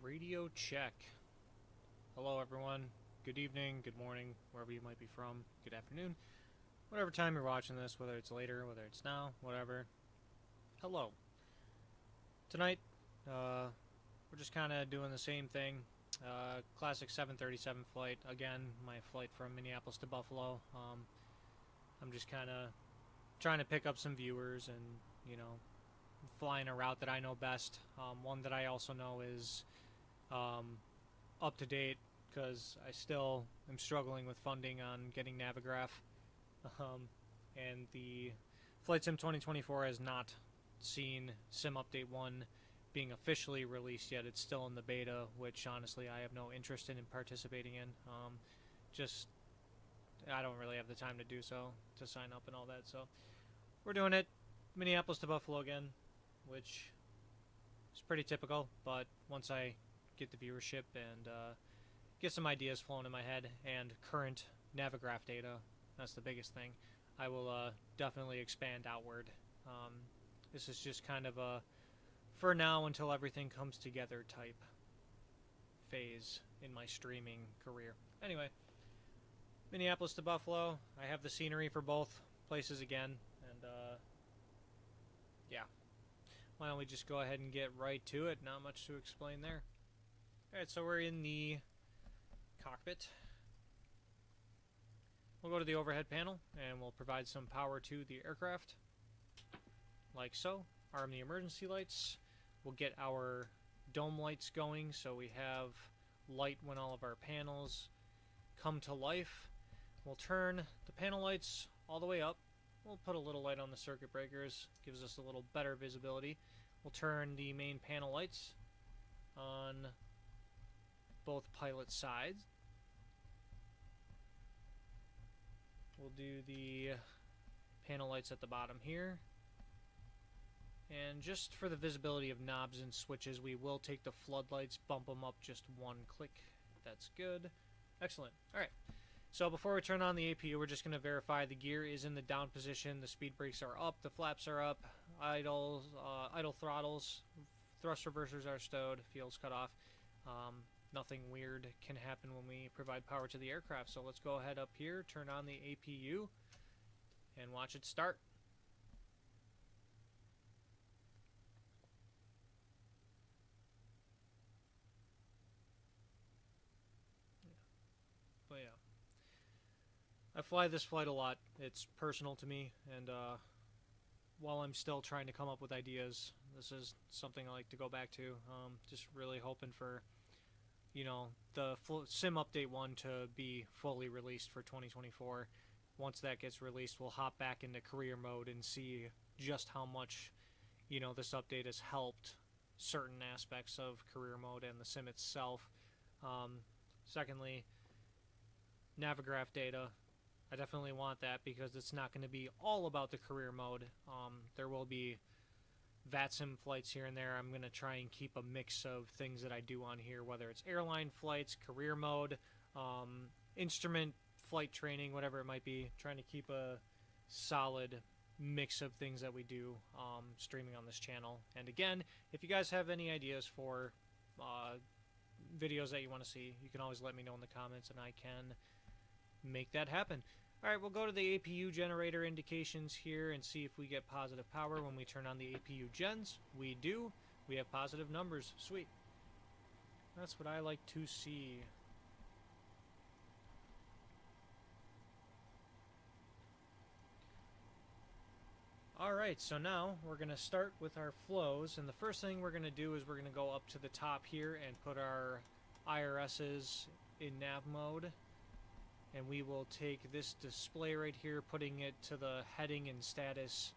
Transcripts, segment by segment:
Radio check. Hello, everyone. Good evening, good morning, wherever you might be from. Good afternoon. Whatever time you're watching this, whether it's later, whether it's now, whatever. Hello. Tonight, we're just kind of doing the same thing. Classic 737 flight. Again, my flight from Minneapolis to Buffalo. I'm just kind of trying to pick up some viewers and, flying a route that I know best. One that I also know is up to date because I still am struggling with funding on getting Navigraph. And the Flight Sim 2024 has not seen Sim Update 1 being officially released yet. It's still in the beta, which honestly I have no interest in participating in. I don't really have the time to do so, to sign up and all that. So we're doing it. Minneapolis to Buffalo again, which is pretty typical, but once I get the viewership and get some ideas flowing in my head and current Navigraph data, that's the biggest thing, I will definitely expand outward. This is just kind of a for now until everything comes together type phase in my streaming career. Anyway, Minneapolis to Buffalo. I have the scenery for both places again, and yeah. Why don't we just go ahead and get right to it? Not much to explain there. Alright, so we're in the cockpit. We'll go to the overhead panel and we'll provide some power to the aircraft. Like so. Arm the emergency lights. We'll get our dome lights going so we have light when all of our panels come to life. We'll turn the panel lights all the way up. We'll put a little light on the circuit breakers, gives us a little better visibility. We'll turn the main panel lights on both pilot sides. We'll do the panel lights at the bottom here. And just for the visibility of knobs and switches, we will take the floodlights, bump them up just one click. That's good. Excellent. Alright. So before we turn on the APU, we're just going to verify the gear is in the down position, the speed brakes are up, the flaps are up, idle throttles, thrust reversers are stowed, fuel's cut off. Nothing weird can happen when we provide power to the aircraft. So let's go ahead up here, turn on the APU, and watch it start. But yeah. I fly this flight a lot. It's personal to me, and while I'm still trying to come up with ideas, this is something I like to go back to. Just really hoping for, the Sim Update 1 to be fully released for 2024. Once that gets released, we'll hop back into career mode and see just how much, this update has helped certain aspects of career mode and the sim itself. Secondly, Navigraph data. I definitely want that because it's not going to be all about the career mode. There will be VATSIM flights here and there. I'm going to try and keep a mix of things that I do on here, whether it's airline flights, career mode, instrument flight training, whatever it might be. Trying to keep a solid mix of things that we do streaming on this channel. And again, if you guys have any ideas for videos that you want to see, you can always let me know in the comments and I can make that happen. Alright, we'll go to the APU generator indications here and see if we get positive power when we turn on the APU gens. We do. We have positive numbers. Sweet. That's what I like to see. Alright, so now we're going to start with our flows, and the first thing we're going to do is we're going to go up to the top here and put our IRSs in nav mode. And we will take this display right here, putting it to the heading and status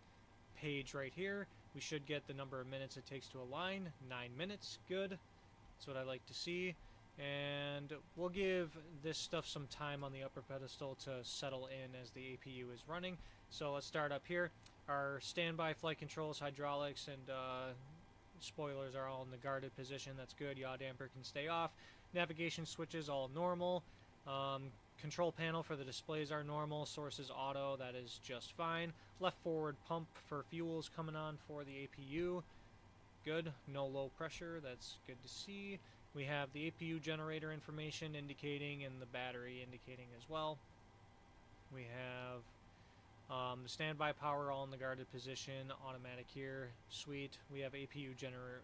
page right here. We should get the number of minutes it takes to align. 9 minutes. Good. That's what I like to see. And we'll give this stuff some time on the upper pedestal to settle in as the APU is running. So let's start up here. Our standby flight controls, hydraulics, and spoilers are all in the guarded position. That's good. Yaw damper can stay off. Navigation switches all normal. Control panel for the displays are normal. Sources auto, that is just fine. Left forward pump for fuels coming on for the APU. Good. No low pressure, that's good to see. We have the APU generator information indicating and the battery indicating as well. We have the standby power all in the guarded position, automatic here, sweet. We have APU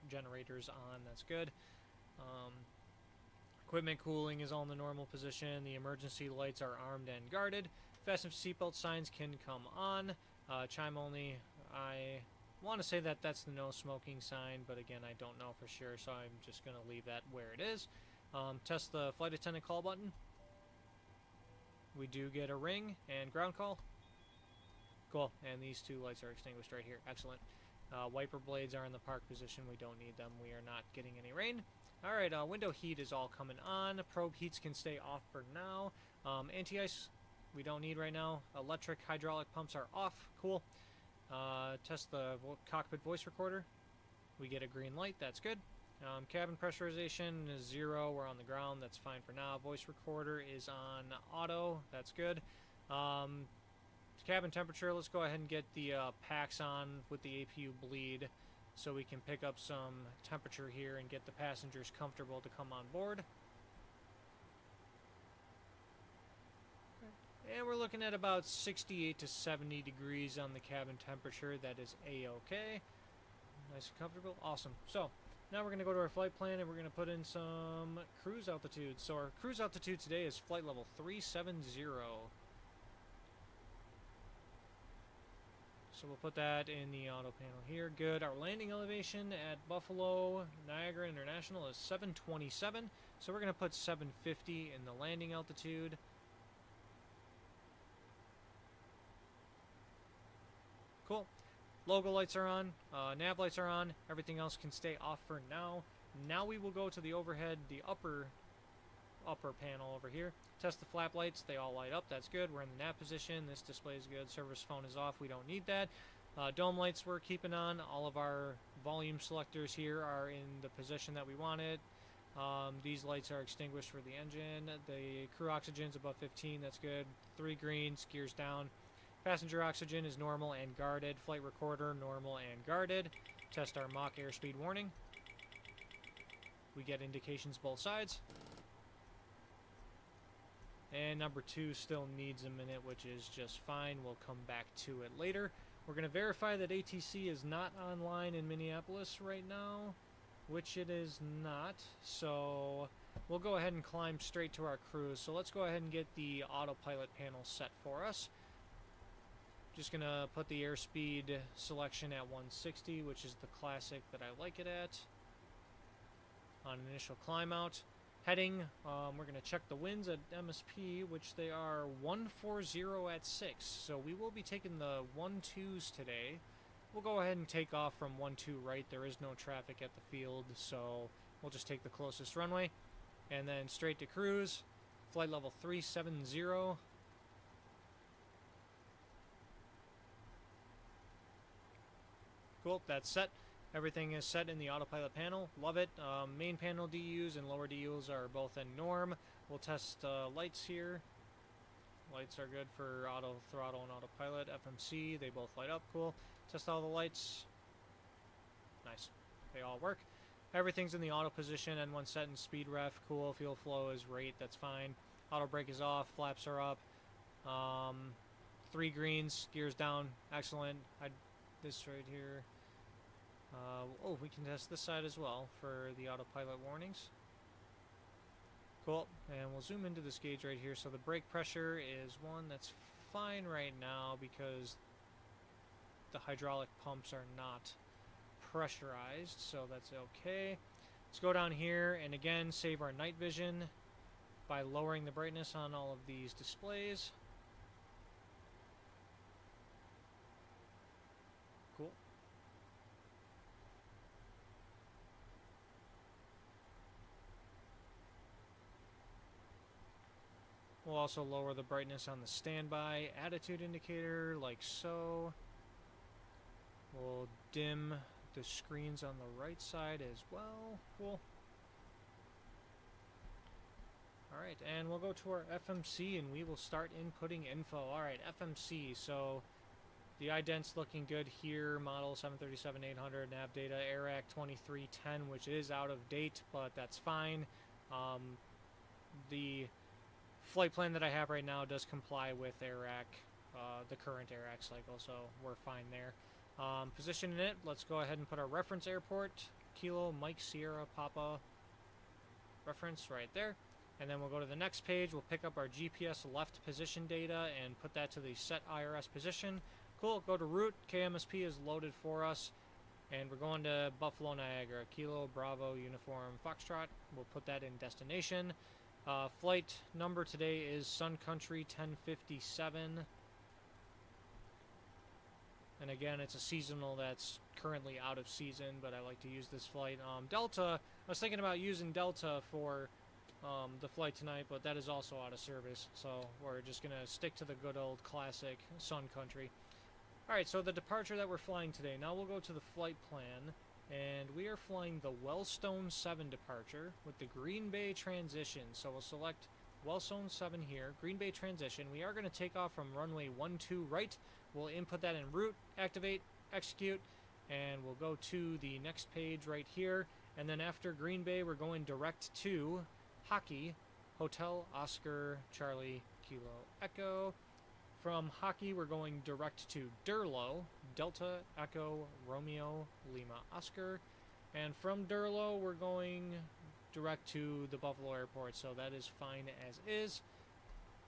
generators on, that's good. Equipment cooling is all in the normal position. The emergency lights are armed and guarded. Fasten seatbelt signs can come on. Chime only, I want to say that that's the no smoking sign, but again, I don't know for sure, so I'm just going to leave that where it is. Test the flight attendant call button. We do get a ring and ground call. Cool, and these two lights are extinguished right here. Excellent. Wiper blades are in the park position. We don't need them. We are not getting any rain. Alright, window heat is all coming on. Probe heats can stay off for now. Anti-ice, we don't need right now. Electric hydraulic pumps are off. Cool. Test the cockpit voice recorder. We get a green light. That's good. Cabin pressurization is 0. We're on the ground. That's fine for now. Voice recorder is on auto. That's good. Cabin temperature, let's go ahead and get the packs on with the APU bleed so we can pick up some temperature here and get the passengers comfortable to come on board. And we're looking at about 68 to 70 degrees on the cabin temperature. That is A-OK. Nice and comfortable. Awesome. So, now we're going to go to our flight plan and we're going to put in some cruise altitude. So our cruise altitude today is flight level 370. So we'll put that in the auto panel here. Good. Our landing elevation at Buffalo Niagara International is 727. So we're going to put 750 in the landing altitude. Cool. Logo lights are on. Nav lights are on. Everything else can stay off for now. Now we will go to the overhead, the upper panel over here. Test the flap lights. They all light up. That's good. We're in the nav position. This display is good. Service phone is off. We don't need that. Dome lights we're keeping on. All of our volume selectors here are in the position that we want it. These lights are extinguished for the engine. The crew oxygen's above 15. That's good. 3 greens. Gears down. Passenger oxygen is normal and guarded. Flight recorder, normal and guarded. Test our Mach airspeed warning. We get indications both sides. And number 2 still needs a minute, which is just fine. We'll come back to it later. We're going to verify that ATC is not online in Minneapolis right now, which it is not. So we'll go ahead and climb straight to our cruise. So let's go ahead and get the autopilot panel set for us. Just going to put the airspeed selection at 160, which is the classic that I like it at. On initial climb out. Heading, we're going to check the winds at MSP, which they are 140 at 6. So we will be taking the 1-2s today. We'll go ahead and take off from 1-2 right. There is no traffic at the field, so we'll just take the closest runway. And then straight to cruise. Flight level 370. Cool, that's set. Everything is set in the autopilot panel. Love it. Main panel DUs and lower DUs are both in norm. We'll test lights here. Lights are good for auto throttle and autopilot. FMC, they both light up. Cool. Test all the lights. Nice. They all work. Everything's in the auto position. N1 set in speed ref. Cool. Fuel flow is rate. That's fine. Auto brake is off. Flaps are up. 3 greens. Gears down. Excellent. This right here. Oh, we can test this side as well for the autopilot warnings. Cool. And we'll zoom into this gauge right here. So the brake pressure is 1. That's fine right now because the hydraulic pumps are not pressurized. So that's okay. Let's go down here and again save our night vision by lowering the brightness on all of these displays. Cool. We'll also lower the brightness on the standby attitude indicator, like so. We'll dim the screens on the right side as well. Cool. Alright, and we'll go to our FMC and we will start inputting info. Alright, FMC, so The ident's looking good here. Model 737-800, nav data, AIRAC 2310, which is out of date, but that's fine. The flight plan that I have right now does comply with AIRAC, the current AIRAC cycle, so we're fine there. Positioning it, let's go ahead and put our reference airport, Kilo Mike Sierra Papa reference right there. And then we'll go to the next page, we'll pick up our GPS left position data and put that to the set IRS position. Cool, go to route, KMSP is loaded for us, and we're going to Buffalo Niagara, Kilo Bravo Uniform Foxtrot. We'll put that in destination. Flight number today is Sun Country 1057. And again, it's a seasonal that's currently out of season, but I like to use this flight. Delta, I was thinking about using Delta for the flight tonight, but that is also out of service, so we're just going to stick to the good old classic Sun Country. Alright, so the departure that we're flying today, now we'll go to the flight plan, and we are flying the Wellstone 7 departure with the Green Bay transition. So we'll select Wellstone 7 here, Green Bay transition. We are going to take off from runway 12 right. We'll input that in route, activate, execute, and we'll go to the next page right here. And then after Green Bay, we're going direct to Hockey, Hotel Oscar Charlie Kilo Echo. From Hockey, we're going direct to Durlo, Delta Echo Romeo Lima Oscar. And from Durlo, we're going direct to the Buffalo Airport, so that is fine as is.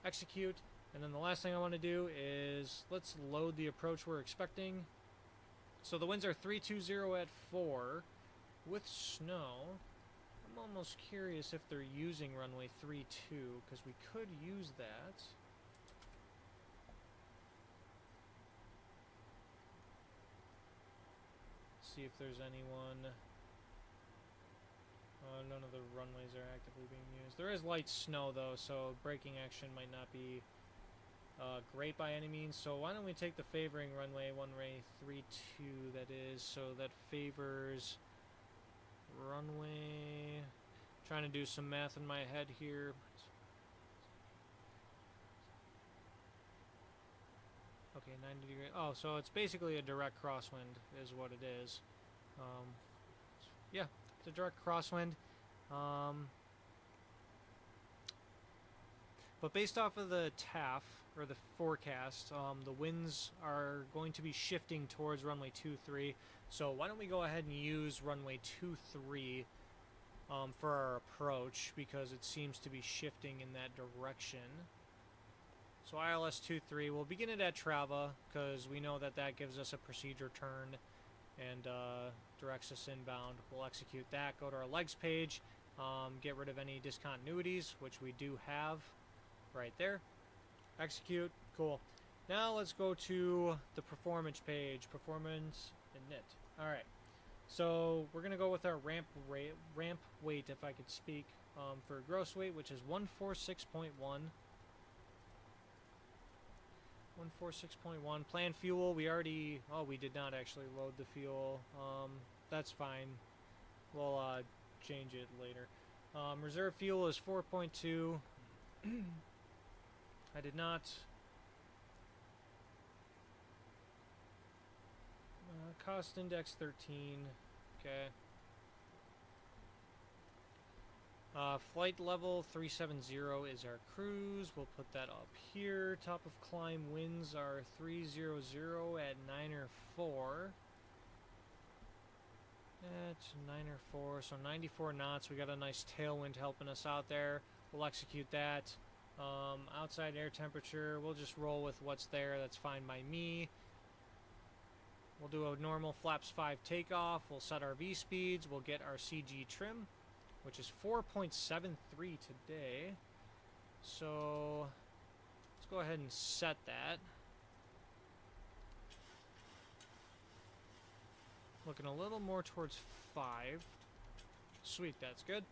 Execute. And then the last thing I want to do is let's load the approach we're expecting. So the winds are 320 at 4 with snow. I'm almost curious if they're using runway 32 because we could use that. See if there's anyone. None of the runways are actively being used. There is light snow though, so braking action might not be great by any means. So why don't we take the favoring runway 32 that is, so that favors runway. Trying to do some math in my head here. Okay, 90 degrees. Oh, so it's basically a direct crosswind is what it is. Yeah, it's a direct crosswind. But based off of the TAF, or the forecast, the winds are going to be shifting towards runway 23. So why don't we go ahead and use runway 23 for our approach, because it seems to be shifting in that direction. So ILS 23, we'll begin it at Trava, because we know that that gives us a procedure turn and directs us inbound. We'll execute that, go to our legs page, get rid of any discontinuities, which we do have right there. Execute, cool. Now let's go to the performance page, performance init. Alright, so we're going to go with our ramp weight, if I could speak, for gross weight, which is 146.1. 146.1. Planned fuel, we already, oh, we did not actually load the fuel. That's fine. We'll change it later. Reserve fuel is 4.2. I did not. Cost index 13. Okay. Flight level 370 is our cruise. We'll put that up here. Top of climb winds are 300 at 9 or 4. That's 9 or 4, so 94 knots. We got a nice tailwind helping us out there. We'll execute that. Outside air temperature, we'll just roll with what's there. That's fine by me. We'll do a normal flaps 5 takeoff. We'll set our V speeds. We'll get our CG trim, which is 4.73 today. So let's go ahead and set that. Looking a little more towards 5. Sweet, that's good.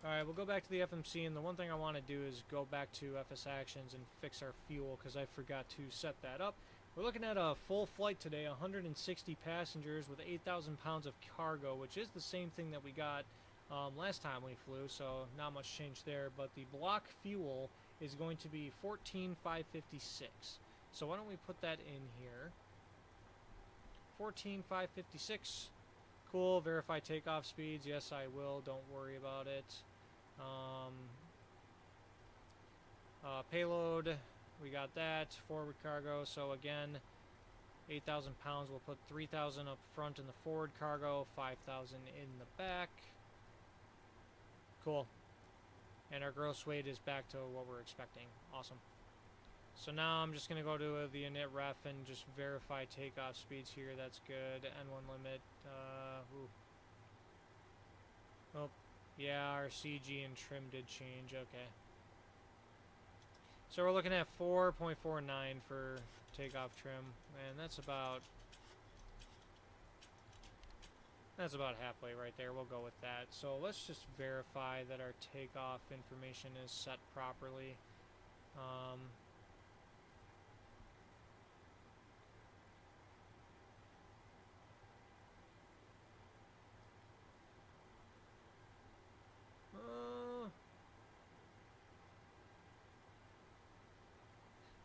Alright, we'll go back to the FMC, and the one thing I want to do is go back to FS Actions and fix our fuel, because I forgot to set that up. We're looking at a full flight today, 160 passengers with 8,000 pounds of cargo, which is the same thing that we got last time we flew, so not much change there. But the block fuel is going to be 14,556. So why don't we put that in here? 14,556. Cool. Verify takeoff speeds. Yes, I will. Don't worry about it. Payload. We got that. Forward cargo. So again, 8,000 pounds. We'll put 3,000 up front in the forward cargo, 5,000 in the back. Cool. And our gross weight is back to what we're expecting. Awesome. So now I'm just going to go to the init ref and just verify takeoff speeds here. That's good. N1 limit. Oh, yeah, our CG and trim did change. Okay. So we're looking at 4.49 for takeoff trim, and that's about halfway right there. We'll go with that. So let's just verify that our takeoff information is set properly.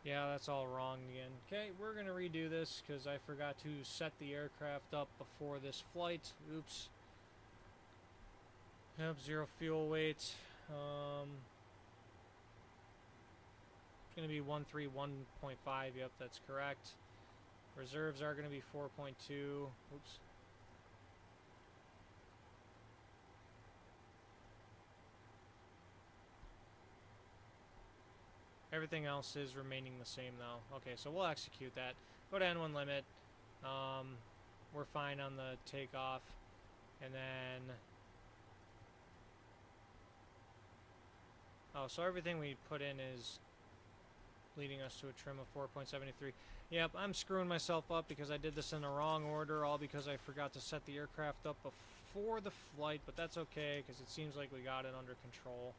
Yeah, that's all wrong again. Okay, we're going to redo this because I forgot to set the aircraft up before this flight. Oops. Yep, 0 fuel weight. It's going to be 131.5. Yep, that's correct. Reserves are going to be 4.2. Oops. Everything else is remaining the same though. Okay, so we'll execute that. Go to N1 limit. We're fine on the takeoff. And then... oh, so everything we put in is leading us to a trim of 4.73. Yep, I'm screwing myself up because I did this in the wrong order, all because I forgot to set the aircraft up before the flight, but that's okay because it seems like we got it under control.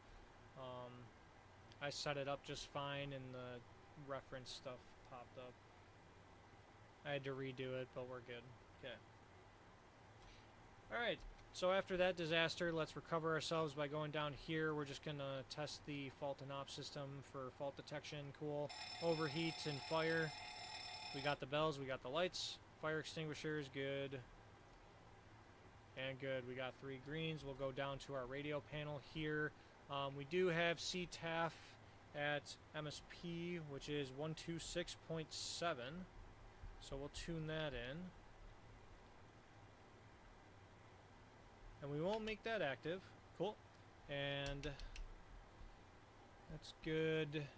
I set it up just fine and the reference stuff popped up. I had to redo it, but we're good. Okay. Alright, so after that disaster, let's recover ourselves by going down here. We're just going to test the fault and op system for fault detection. Cool. Overheat and fire. We got the bells, we got the lights. Fire extinguishers, good. And good. We got 3 greens. We'll go down to our radio panel here. We do have CTAF at MSP, which is 126.7. So we'll tune that in. And we won't make that active. Cool. And that's good.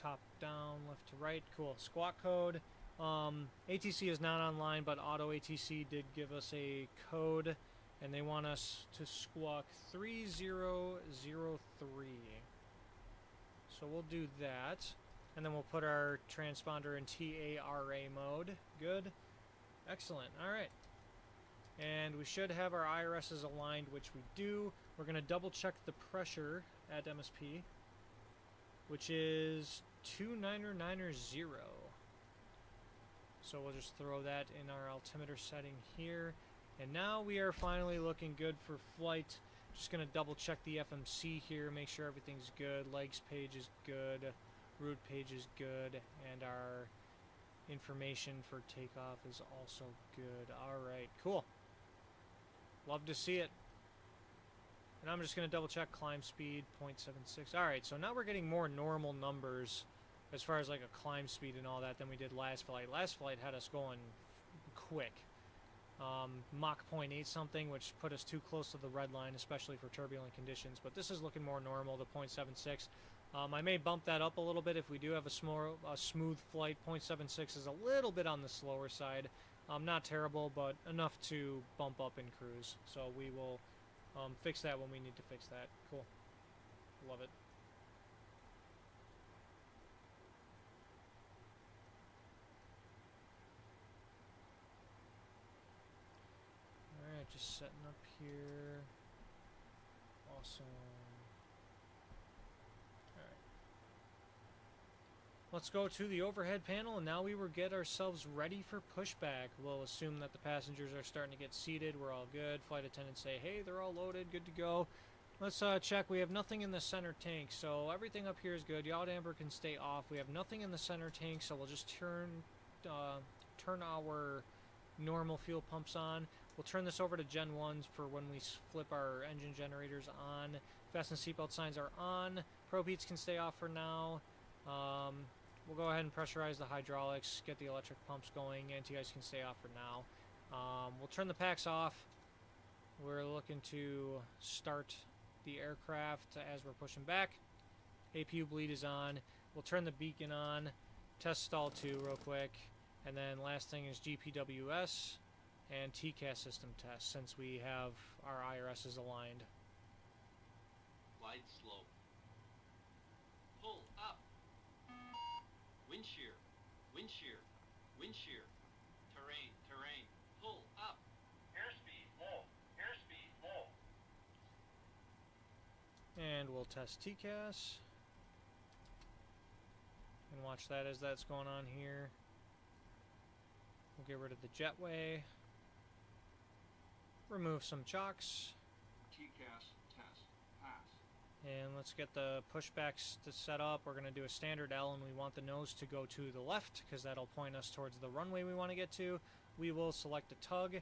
Top down, left to right. Cool. Squawk code. ATC is not online, but Auto ATC did give us a code. And they want us to squawk 3003. So we'll do that. And then we'll put our transponder in TARA mode. Good. Excellent. Alright. And we should have our IRSs aligned, which we do. We're going to double check the pressure at MSP, which is 29990. So we'll just throw that in our altimeter setting here. And now we are finally looking good for flight. Just going to double check the FMC here, make sure everything's good. Legs page is good. Route page is good. And our information for takeoff is also good. Alright, cool. Love to see it. And I'm just going to double check climb speed, 0.76. Alright, so now we're getting more normal numbers as far as like a climb speed and all that than we did last flight. Last flight had us going quick. Mach 0.8 something, which put us too close to the red line, especially for turbulent conditions. But this is looking more normal, the 0.76. I may bump that up a little bit if we do have a smooth flight. 0.76 is a little bit on the slower side. Not terrible, but enough to bump up in cruise. So we will fix that when we need to fix that. Cool. Love it. Alright, just setting up here. Awesome. Alright. Let's go to the overhead panel, and now we will get ourselves ready for pushback. We'll assume that the passengers are starting to get seated. We're all good. Flight attendants say, hey, they're all loaded, good to go. Let's check. We have nothing in the center tank, so everything up here is good. Yaw damper can stay off. We have nothing in the center tank, so we'll just turn our normal fuel pumps on. We'll turn this over to Gen 1s for when we flip our engine generators on. Fasten seatbelt signs are on. Probe heats can stay off for now. We'll go ahead and pressurize the hydraulics, get the electric pumps going. Anti-ice can stay off for now. We'll turn the packs off. We're looking to start the aircraft as we're pushing back. APU bleed is on. We'll turn the beacon on. Test stall 2 real quick. And then last thing is GPWS and TCAS system test, since we have our IRSs aligned. Glide slope. Pull up. Wind shear. Wind shear. Wind shear. Terrain. Terrain. Pull up. Airspeed low. Airspeed low. And we'll test TCAS. And watch that as that's going on here. We'll get rid of the jetway. Remove some chocks. TCAS test. Pass. And let's get the pushbacks to set up. We're going to do a standard L, and we want the nose to go to the left because that'll point us towards the runway we want to get to. We will select a tug,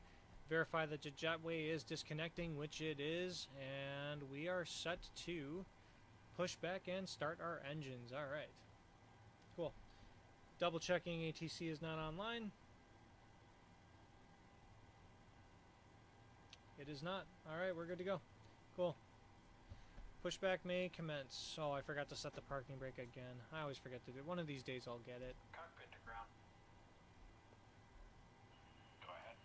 verify that the jetway is disconnecting, which it is, and we are set to push back and start our engines. All right. Cool. Double checking ATC is not online. It is not. Alright, we're good to go. Cool. Pushback may commence. Oh, I forgot to set the parking brake again. I always forget to do it. One of these days I'll get it. Cockpit to ground. Go ahead.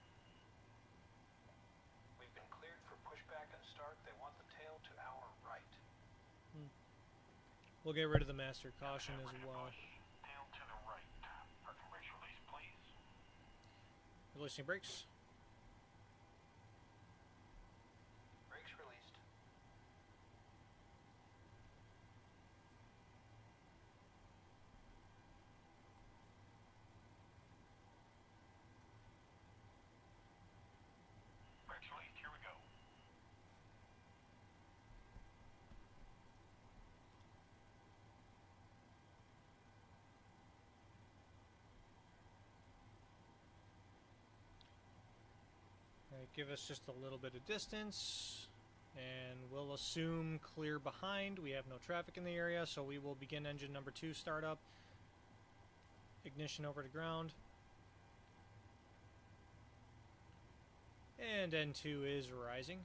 We've been cleared for pushback and start. They want the tail to our right. We'll get rid of the master caution as well. Tail to the right. Parking brakes release, please. Releasing brakes. Brakes released. Brakes released. Here we go. Alright, give us just a little bit of distance, and we'll assume clear behind. We have no traffic in the area, so we will begin engine number 2 startup. Ignition over to ground. And N2 is rising.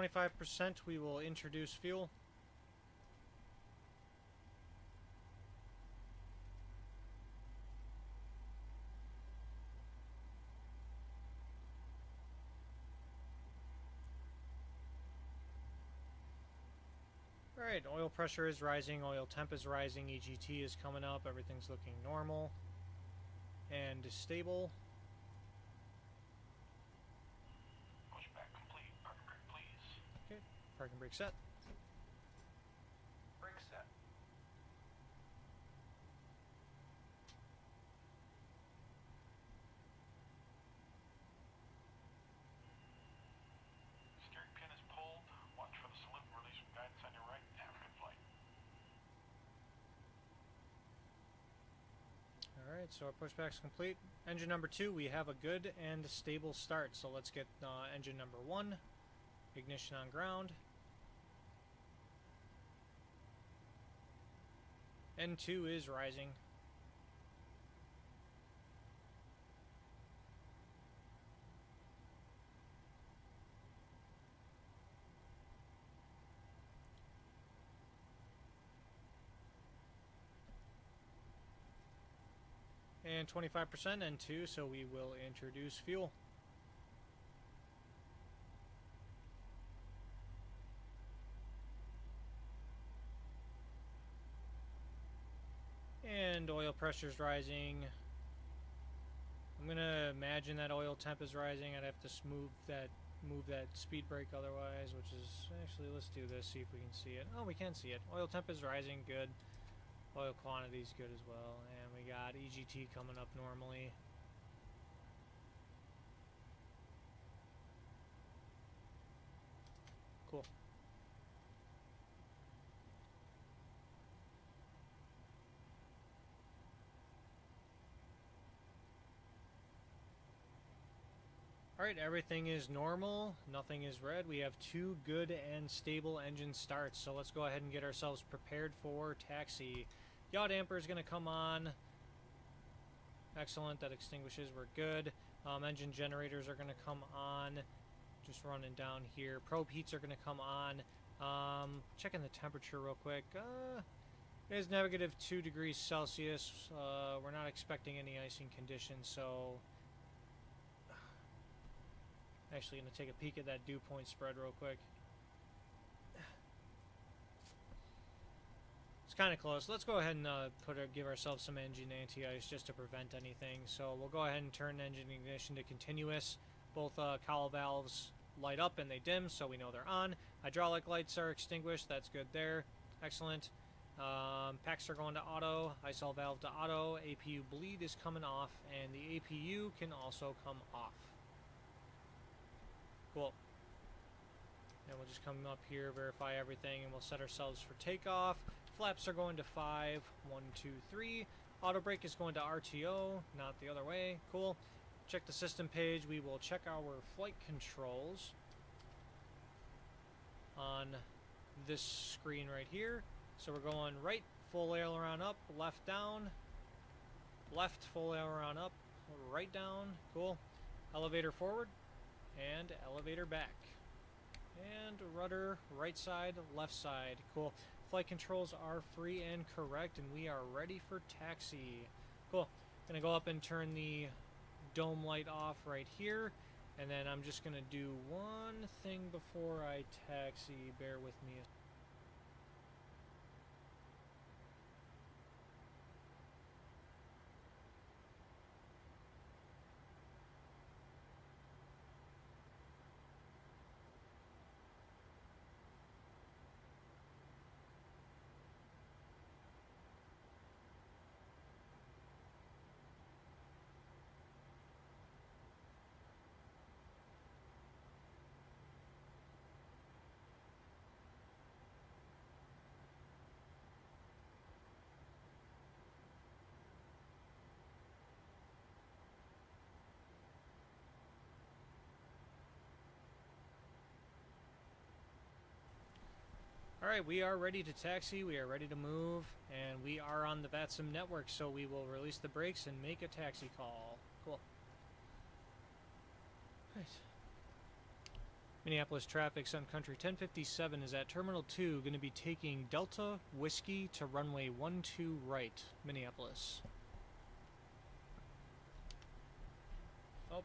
%, we will introduce fuel. Alright, oil pressure is rising, oil temp is rising, EGT is coming up, everything's looking normal and stable. Pushback complete. Parking brake, please. Okay, parking brake set. Brake set. Steering pin is pulled. Watch for the salute and release from guidance on your right. Have a good flight. Alright, so our pushback's complete. Engine number 2, we have a good and stable start. So let's get engine number 1. Ignition on ground. N2 is rising. And 25% N2, so we will introduce fuel. And oil pressure is rising. I'm gonna imagine that oil temp is rising. I'd have to move that speed brake otherwise, which is actually, let's do this, see if we can see it. Oh, we can see it. Oil temp is rising, good. Oil quantity is good as well, and we got EGT coming up normally. Cool. Alright, everything is normal. Nothing is red. We have 2 good and stable engine starts. So let's go ahead and get ourselves prepared for taxi. Yaw damper is going to come on. Excellent. That extinguishes. We're good. Engine generators are going to come on. Just running down here. Probe heats are going to come on. Checking the temperature real quick. It is negative 2 degrees Celsius. We're not expecting any icing conditions, so... Actually, going to take a peek at that dew point spread real quick. It's kind of close. Let's go ahead and give ourselves some engine anti-ice just to prevent anything. So we'll go ahead and turn engine ignition to continuous. Both cowl valves light up and they dim, so we know they're on. Hydraulic lights are extinguished. That's good there. Excellent. Packs are going to auto. ISOL valve to auto. APU bleed is coming off, and the APU can also come off. Cool. And we'll just come up here, verify everything, and we'll set ourselves for takeoff. Flaps are going to 5, 1, 2, 3. Auto brake is going to RTO, not the other way. Cool. Check the system page. We will check our flight controls on this screen right here. So we're going right, full aileron up, left down, left, full aileron up, right down. Cool. Elevator forward. And elevator back. And rudder, right side, left side. Cool. Flight controls are free and correct, and we are ready for taxi. Cool. Gonna go up and turn the dome light off right here. And then I'm just gonna do one thing before I taxi. Bear with me. Alright, we are ready to taxi, we are ready to move, and we are on the VATSIM network, so we will release the brakes and make a taxi call. Cool. Right. Minneapolis traffic, Sun Country 1057 is at Terminal 2, going to be taking Delta Whiskey to runway 12 right, Minneapolis. Oh.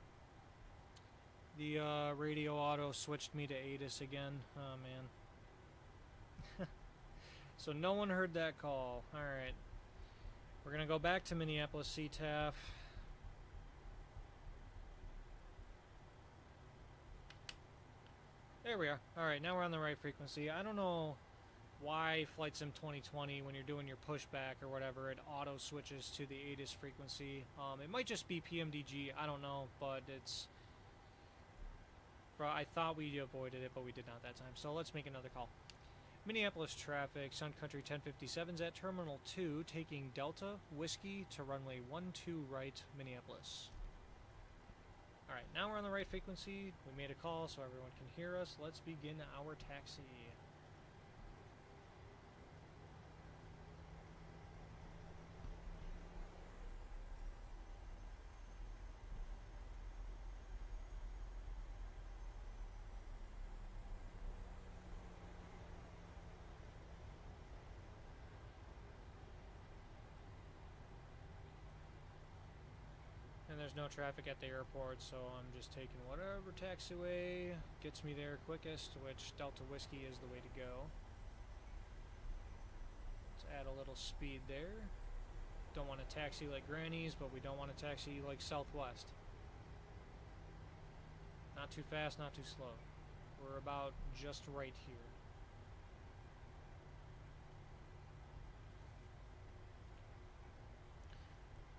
The radio auto switched me to ATIS again. Oh, man. So no one heard that call. Alright. We're going to go back to Minneapolis CTAF. There we are. Alright, now we're on the right frequency. I don't know why Flight Sim 2020, when you're doing your pushback or whatever, it auto switches to the ATIS frequency. It might just be PMDG. I don't know, but it's... I thought we avoided it, but we did not that time. So let's make another call. Minneapolis traffic, Sun Country 1057's at Terminal 2, taking Delta Whiskey to runway 12 right, Minneapolis. Alright, now we're on the right frequency. We made a call so everyone can hear us. Let's begin our taxi. And there's no traffic at the airport, so I'm just taking whatever taxiway gets me there quickest, which Delta Whiskey is the way to go. Let's add a little speed there. Don't want to taxi like Granny's, but we don't want to taxi like Southwest. Not too fast, not too slow. We're about just right here.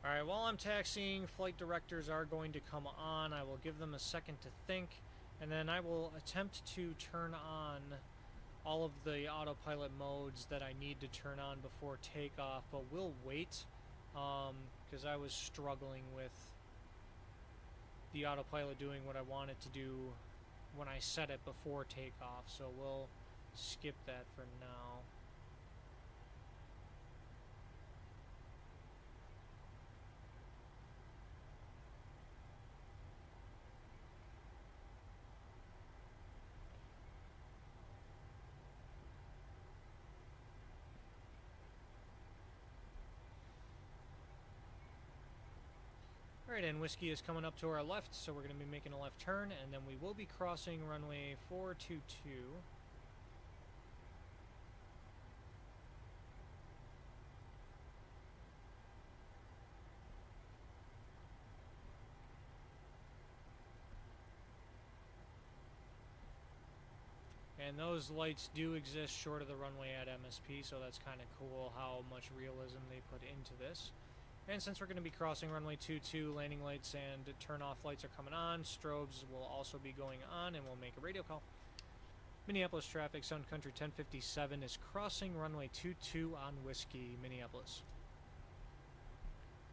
Alright, while I'm taxiing, flight directors are going to come on. I will give them a second to think. And then I will attempt to turn on all of the autopilot modes that I need to turn on before takeoff, but we'll wait because I was struggling with the autopilot doing what I want it to do when I set it before takeoff, so we'll skip that for now. Alright, and Whiskey is coming up to our left, so we're going to be making a left turn, and then we will be crossing runway 422. And those lights do exist short of the runway at MSP, so that's kind of cool how much realism they put into this. And since we're going to be crossing runway 22, landing lights and turn-off lights are coming on. Strobes will also be going on, and we'll make a radio call. Minneapolis traffic, Sun Country 1057 is crossing runway 22 on Whiskey, Minneapolis.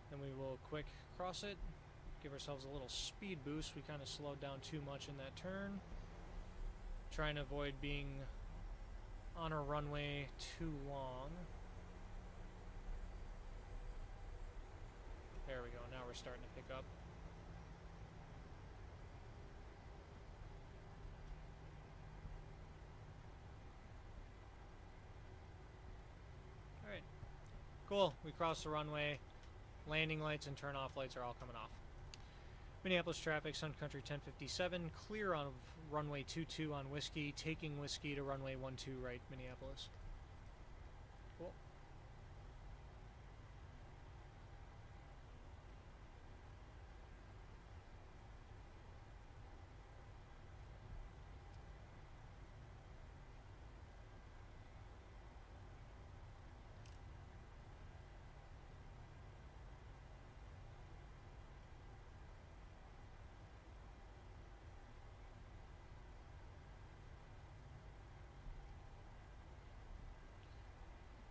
Then we will quick cross it, give ourselves a little speed boost. We kind of slowed down too much in that turn. Trying to avoid being on a runway too long. There we go, now we're starting to pick up. Alright, cool, we crossed the runway. Landing lights and turn off lights are all coming off. Minneapolis traffic, Sun Country 1057, clear on runway 22 on Whiskey, taking Whiskey to runway 12 right, Minneapolis. Cool.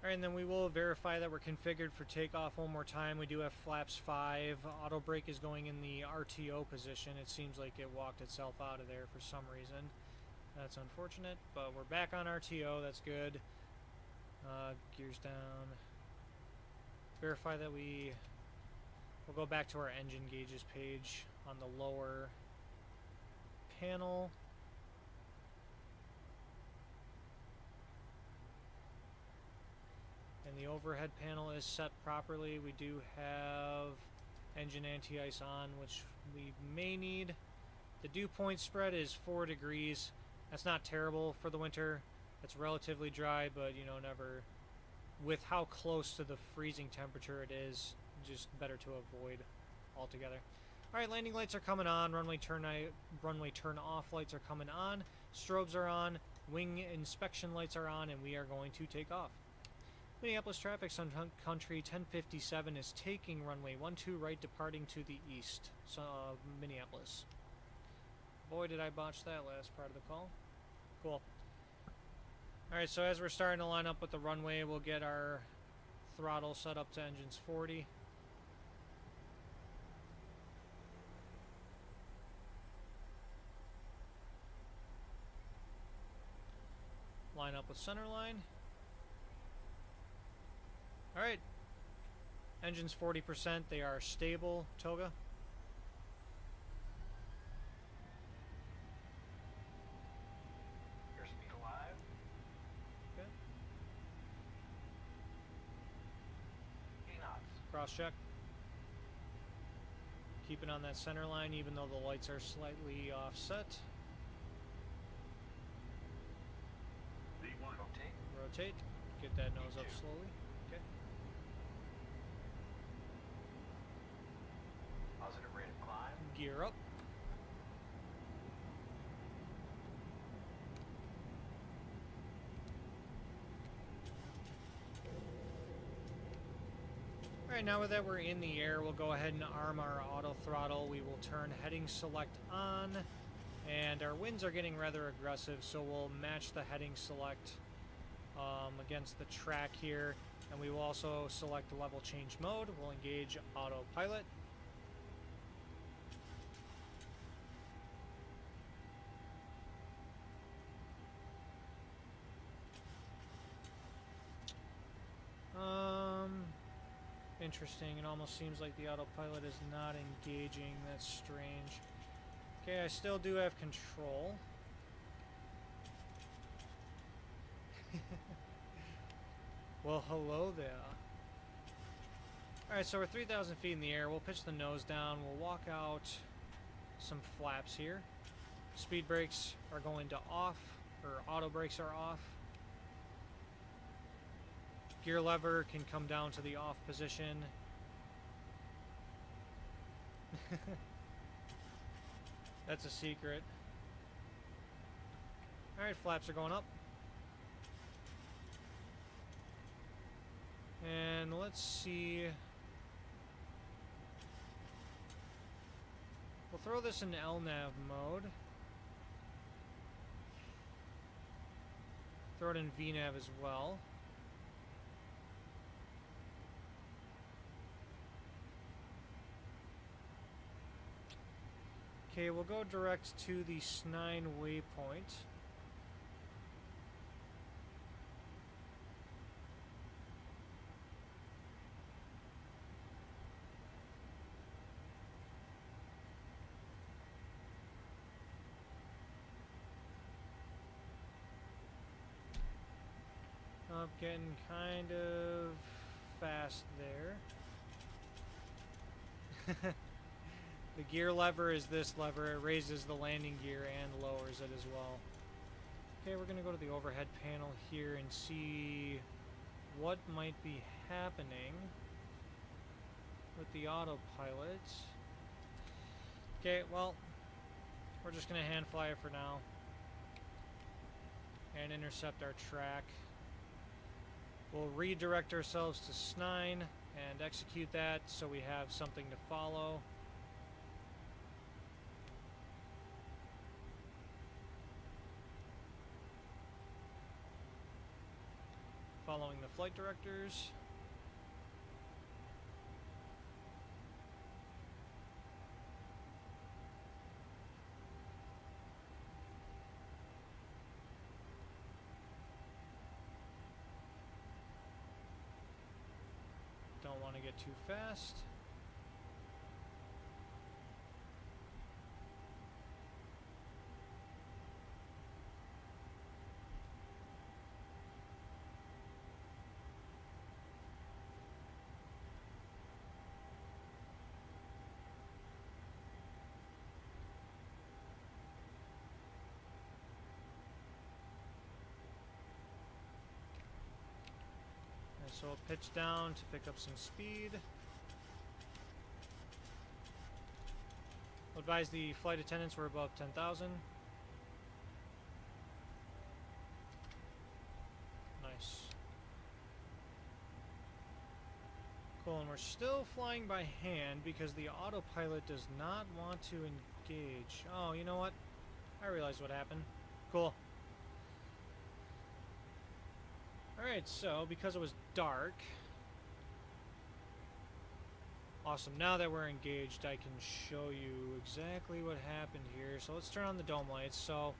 Alright, and then we will verify that we're configured for takeoff one more time. We do have flaps 5. Auto brake is going in the RTO position. It seems like it walked itself out of there for some reason. That's unfortunate, but we're back on RTO. That's good. Gears down. Verify that we'll go back to our engine gauges page on the lower panel. And the overhead panel is set properly. We do have engine anti-ice on, which we may need. The dew point spread is 4 degrees. That's not terrible for the winter. It's relatively dry, but you know, never, with how close to the freezing temperature it is, just better to avoid altogether. Alright, landing lights are coming on. Runway turn off lights are coming on. Strobes are on. Wing inspection lights are on, and we are going to take off. Minneapolis traffic, Sun Country 1057 is taking runway 12 right, departing to the east. So, Minneapolis. Boy, did I botch that last part of the call. Cool. Alright, so as we're starting to line up with the runway, we'll get our throttle set up to engines 40. Line up with centerline. Alright, engines 40%, they are stable, Toga. Airspeed alive. Okay. 80 knots. Cross check. Keeping on that center line even though the lights are slightly offset. V1. Rotate. Rotate. Get that nose up V2. slowly. Okay. Positive rate of climb. Gear up. Alright, now that we're in the air, we'll go ahead and arm our auto throttle. We will turn heading select on, And our winds are getting rather aggressive, so we'll match the heading select against the track here. And we will also select level change mode. We'll engage autopilot. Interesting. It almost seems like the autopilot is not engaging. That's strange. Okay, I still do have control. Well, hello there. Alright, so we're 3,000 feet in the air. We'll pitch the nose down. We'll walk out some flaps here. Speed brakes are going to off, or auto brakes are off. Gear lever can come down to the off position. That's a secret. Alright, flaps are going up. And let's see. We'll throw this in LNAV mode. Throw it in VNAV as well. Okay, we'll go direct to the Snine waypoint. Getting kind of fast there. The gear lever is this lever. It raises the landing gear and lowers it as well. Okay, we're going to go to the overhead panel here and see what might be happening with the autopilot. Okay, well, we're just going to hand fly it for now and intercept our track. We'll redirect ourselves to Snine and execute that so we have something to follow. Following the flight directors. Don't want to get too fast. So we'll pitch down to pick up some speed. We'll advise the flight attendants we're above 10,000. Nice. Cool, and we're still flying by hand because the autopilot does not want to engage. Oh, you know what? I realized what happened. Cool. Alright, so because it was dark. Awesome, now that we're engaged, I can show you exactly what happened here. So let's turn on the dome lights. So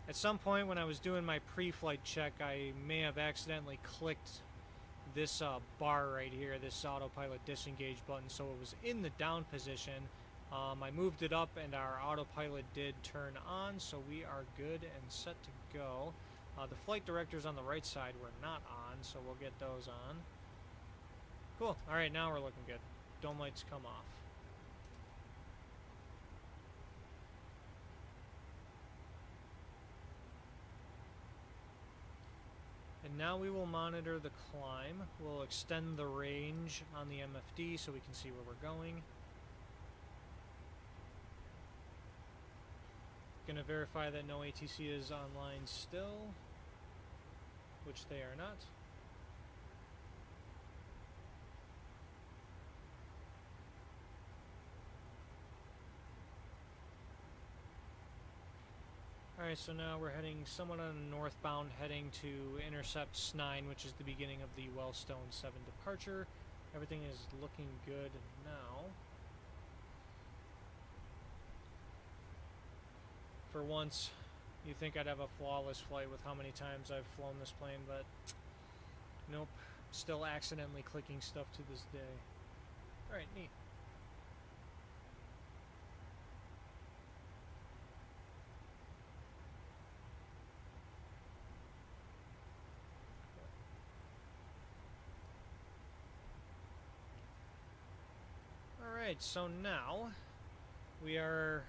at some point when I was doing my pre-flight check, I may have accidentally clicked this bar right here, this autopilot disengage button, so it was in the down position. I moved it up and our autopilot did turn on, so we are good and set to go. The flight directors on the right side were not on, so we'll get those on. Cool. Alright, now we're looking good. Dome lights come off. And now we will monitor the climb. We'll extend the range on the MFD so we can see where we're going. Gonna verify that no ATC is online still, which they are not. Alright, so now we're heading somewhat on a northbound, heading to intercept S9, which is the beginning of the Wellstone 7 departure. Everything is looking good now. For once, you think I'd have a flawless flight with how many times I've flown this plane, but nope. Still accidentally clicking stuff to this day. Alright, neat. Alright, so now we are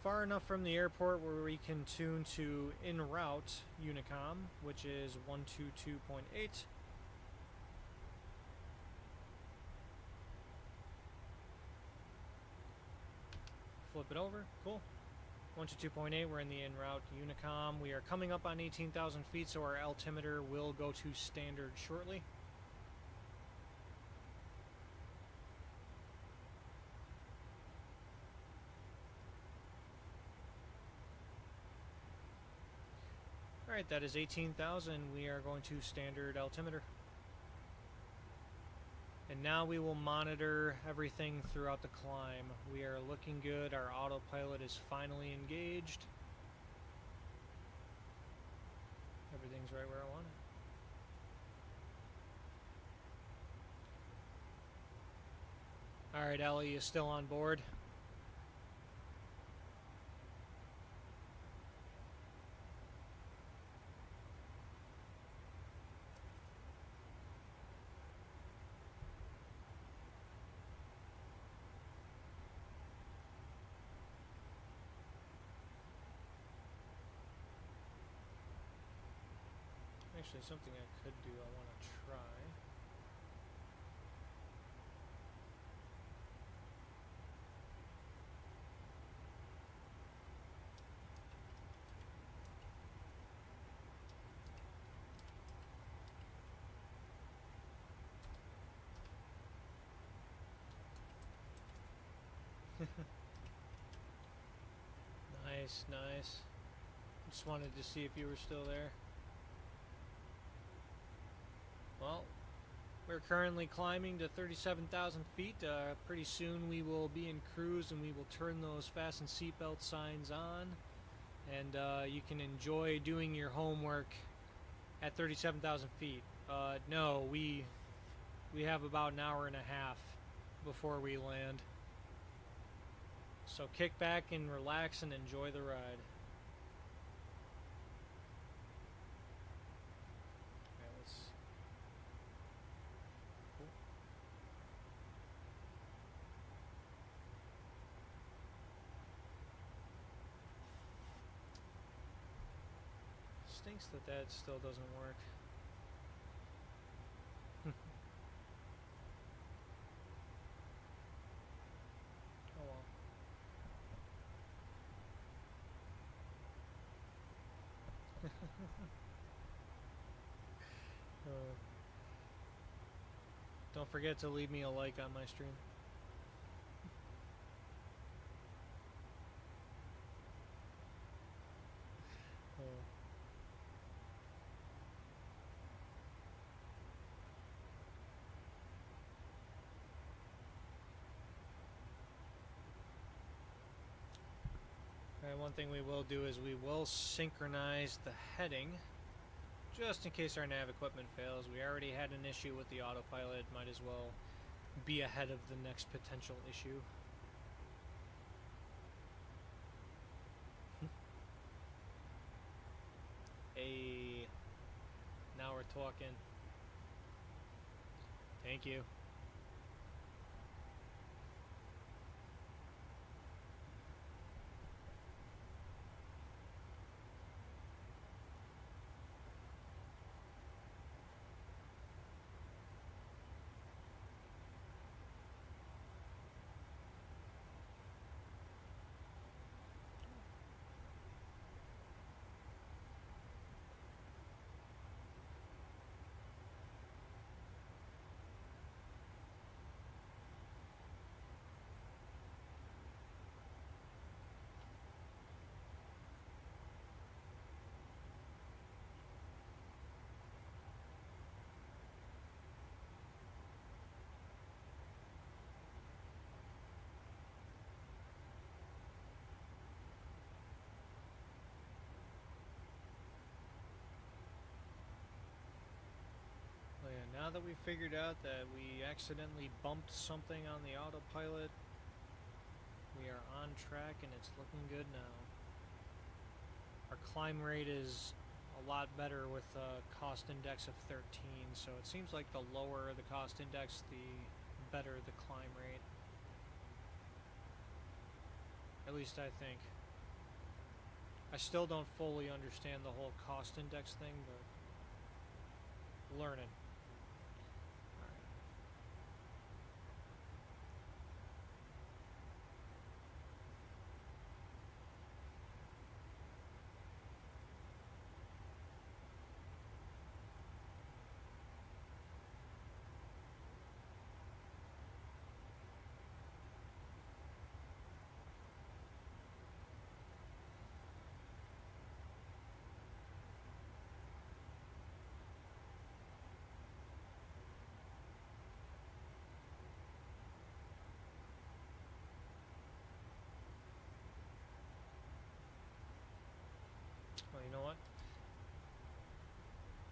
far enough from the airport where we can tune to en route Unicom, which is 122.8. Flip it over, cool. 122.8, we're in the en route Unicom. We are coming up on 18,000 feet, so our altimeter will go to standard shortly. Alright, that is 18,000. We are going to standard altimeter. And now we will monitor everything throughout the climb. We are looking good. Our autopilot is finally engaged. Everything's right where I want it. Alright, Ellie is still on board. Actually, something I could do, I want to try. Nice, nice. Just wanted to see if you were still there. Well, we're currently climbing to 37,000 feet. Pretty soon we will be in cruise and we will turn those fasten seatbelt signs on. And you can enjoy doing your homework at 37,000 feet. No, we have about an hour and a half before we land. So kick back and relax and enjoy the ride. Stinks that still doesn't work. Oh well. Don't forget to leave me a like on my stream. Alright, one thing we will do is we will synchronize the heading, just in case our nav equipment fails. We already had an issue with the autopilot, might as well be ahead of the next potential issue. Hey, now we're talking. Thank you. now that we figured out that we accidentally bumped something on the autopilot, we are on track and it's looking good now. Our climb rate is a lot better with a cost index of 13, so it seems like the lower the cost index, the better the climb rate. At least I think. I still don't fully understand the whole cost index thing, but learning. Well, you know what?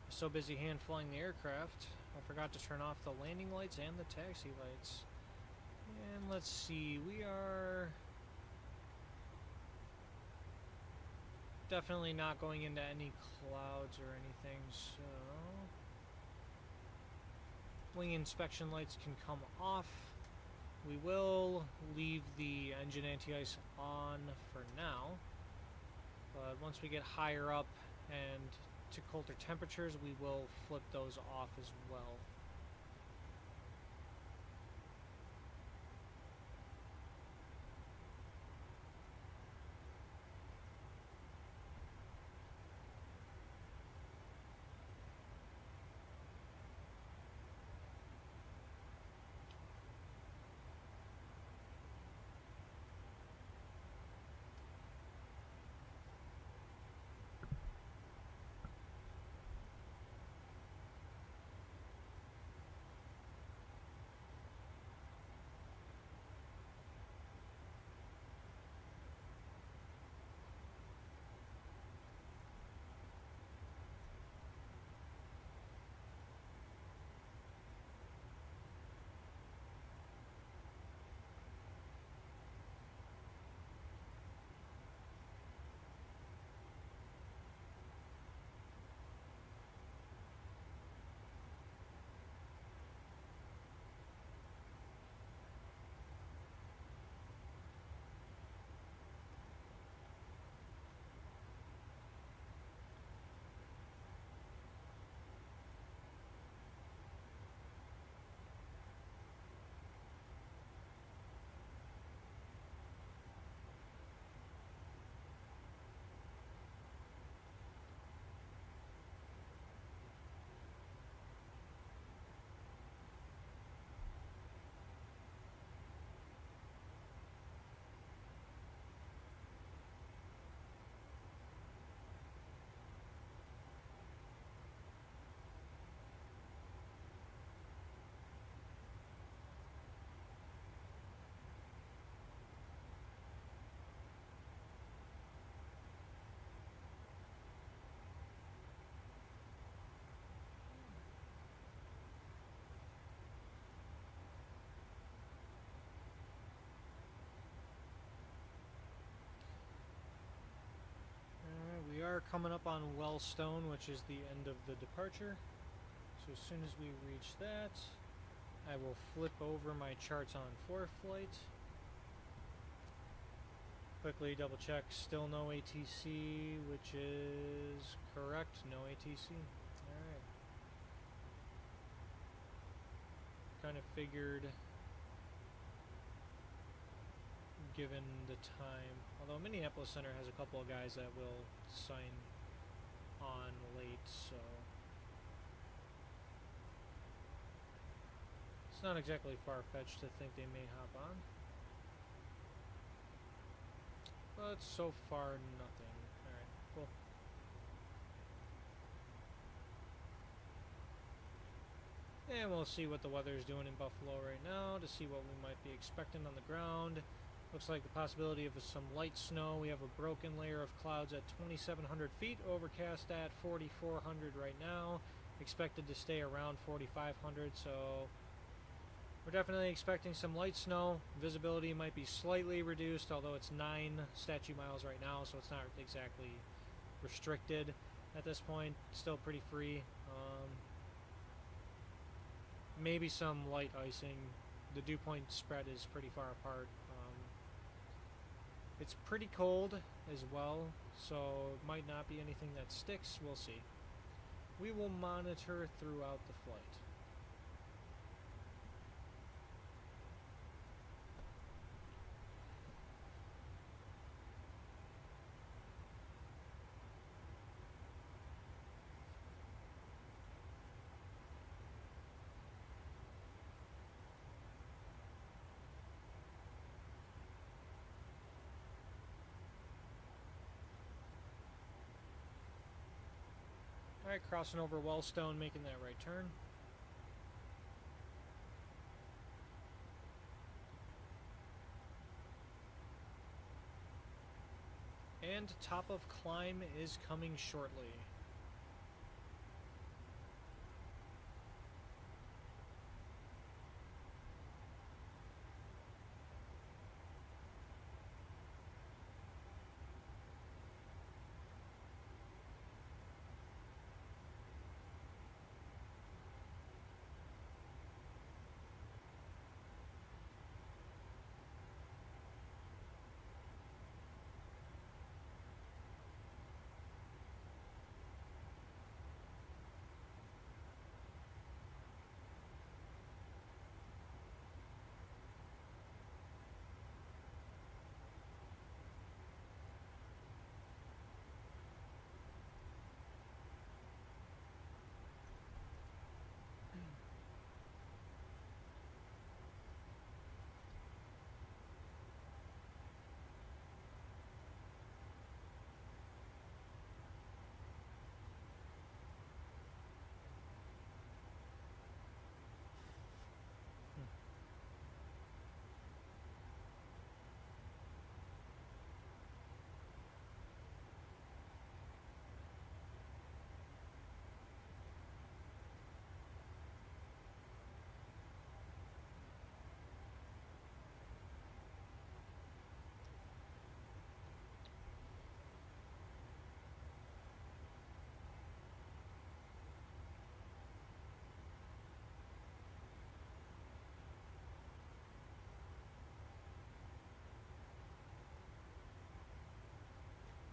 I'm so busy hand flying the aircraft, I forgot to turn off the landing lights and the taxi lights. And let's see, we are definitely not going into any clouds or anything, so wing inspection lights can come off. We will leave the engine anti-ice on for now, but once we get higher up and to colder temperatures, we will flip those off as well. We are coming up on Wellstone, which is the end of the departure. So as soon as we reach that, I will flip over my charts on ForeFlight. Quickly double check, still no ATC, which is correct, no ATC. Alright. Kind of figured, given the time, although Minneapolis Center has a couple of guys that will sign on late, so it's not exactly far-fetched to think they may hop on. But so far, nothing. Alright, cool. And we'll see what the weather is doing in Buffalo right now to see what we might be expecting on the ground. Looks like the possibility of some light snow. We have a broken layer of clouds at 2,700 feet, overcast at 4,400 right now. expected to stay around 4,500, so we're definitely expecting some light snow. Visibility might be slightly reduced, although it's 9 statute miles right now, so it's not exactly restricted at this point. Still pretty free. Maybe some light icing. The dew point spread is pretty far apart. It's pretty cold as well, so it might not be anything that sticks. We'll see. We will monitor throughout the flight. Alright, crossing over Wellstone, making that right turn. And top of climb is coming shortly.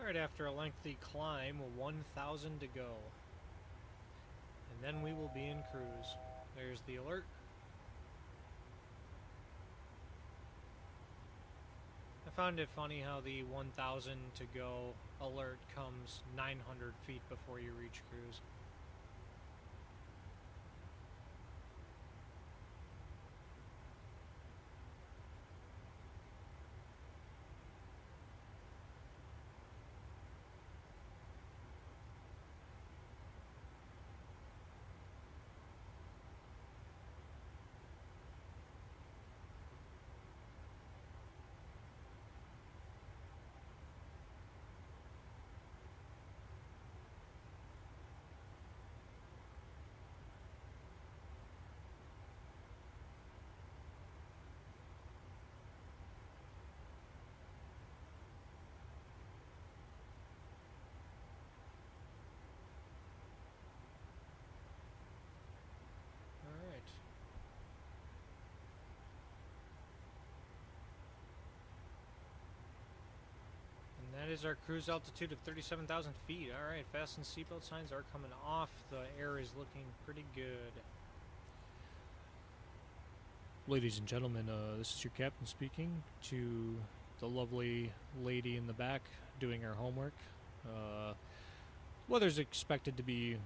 Alright, after a lengthy climb, 1,000 to go. And then we will be in cruise. There's the alert. I found it funny how the 1,000 to go alert comes 900 feet before you reach cruise. That is our cruise altitude of 37,000 feet. Alright, fasten seatbelt signs are coming off. The air is looking pretty good. Ladies and gentlemen, this is your captain speaking to the lovely lady in the back doing her homework. Weather's expected to be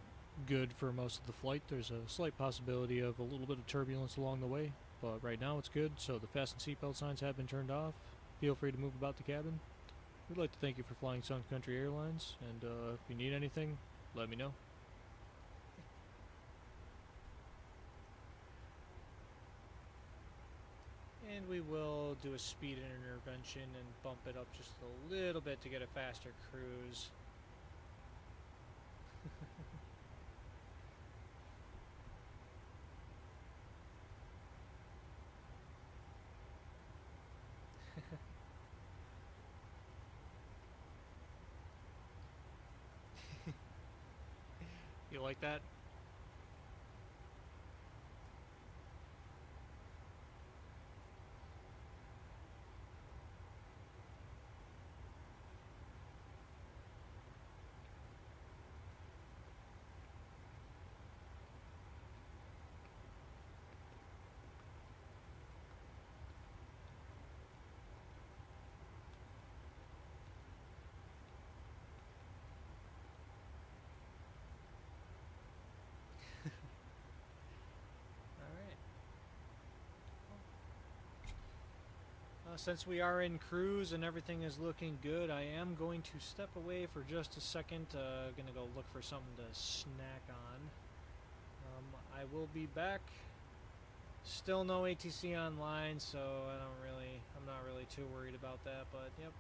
good for most of the flight. There's a slight possibility of a little bit of turbulence along the way, but right now it's good, so the fasten seatbelt signs have been turned off. Feel free to move about the cabin. We'd like to thank you for flying Sun Country Airlines, and if you need anything, let me know. And we will do a speed intervention and bump it up just a little bit to get a faster cruise. You like that? Alright. Since we are in cruise and everything is looking good, I am going to step away for just a second. Gonna go look for something to snack on. I will be back. Still no ATC online, so I'm not really too worried about that, but yep.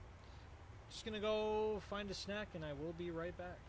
Just gonna go find a snack and I will be right back.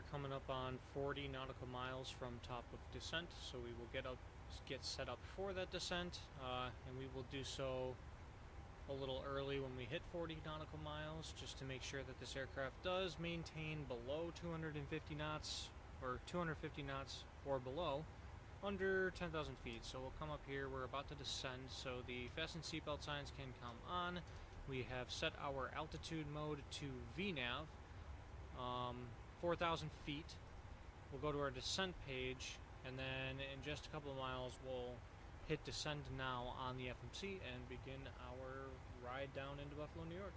are coming up on 40 nautical miles from top of descent, so we will get set up for that descent, and we will do so a little early when we hit 40 nautical miles, just to make sure that this aircraft does maintain below 250 knots, or 250 knots or below, under 10,000 feet. So we'll come up here, we're about to descend, so the fasten seatbelt signs can come on. We have set our altitude mode to VNAV, 4,000 feet. We'll go to our descent page, and then in just a couple of miles we'll hit descend now on the FMC and begin our ride down into Buffalo, New York.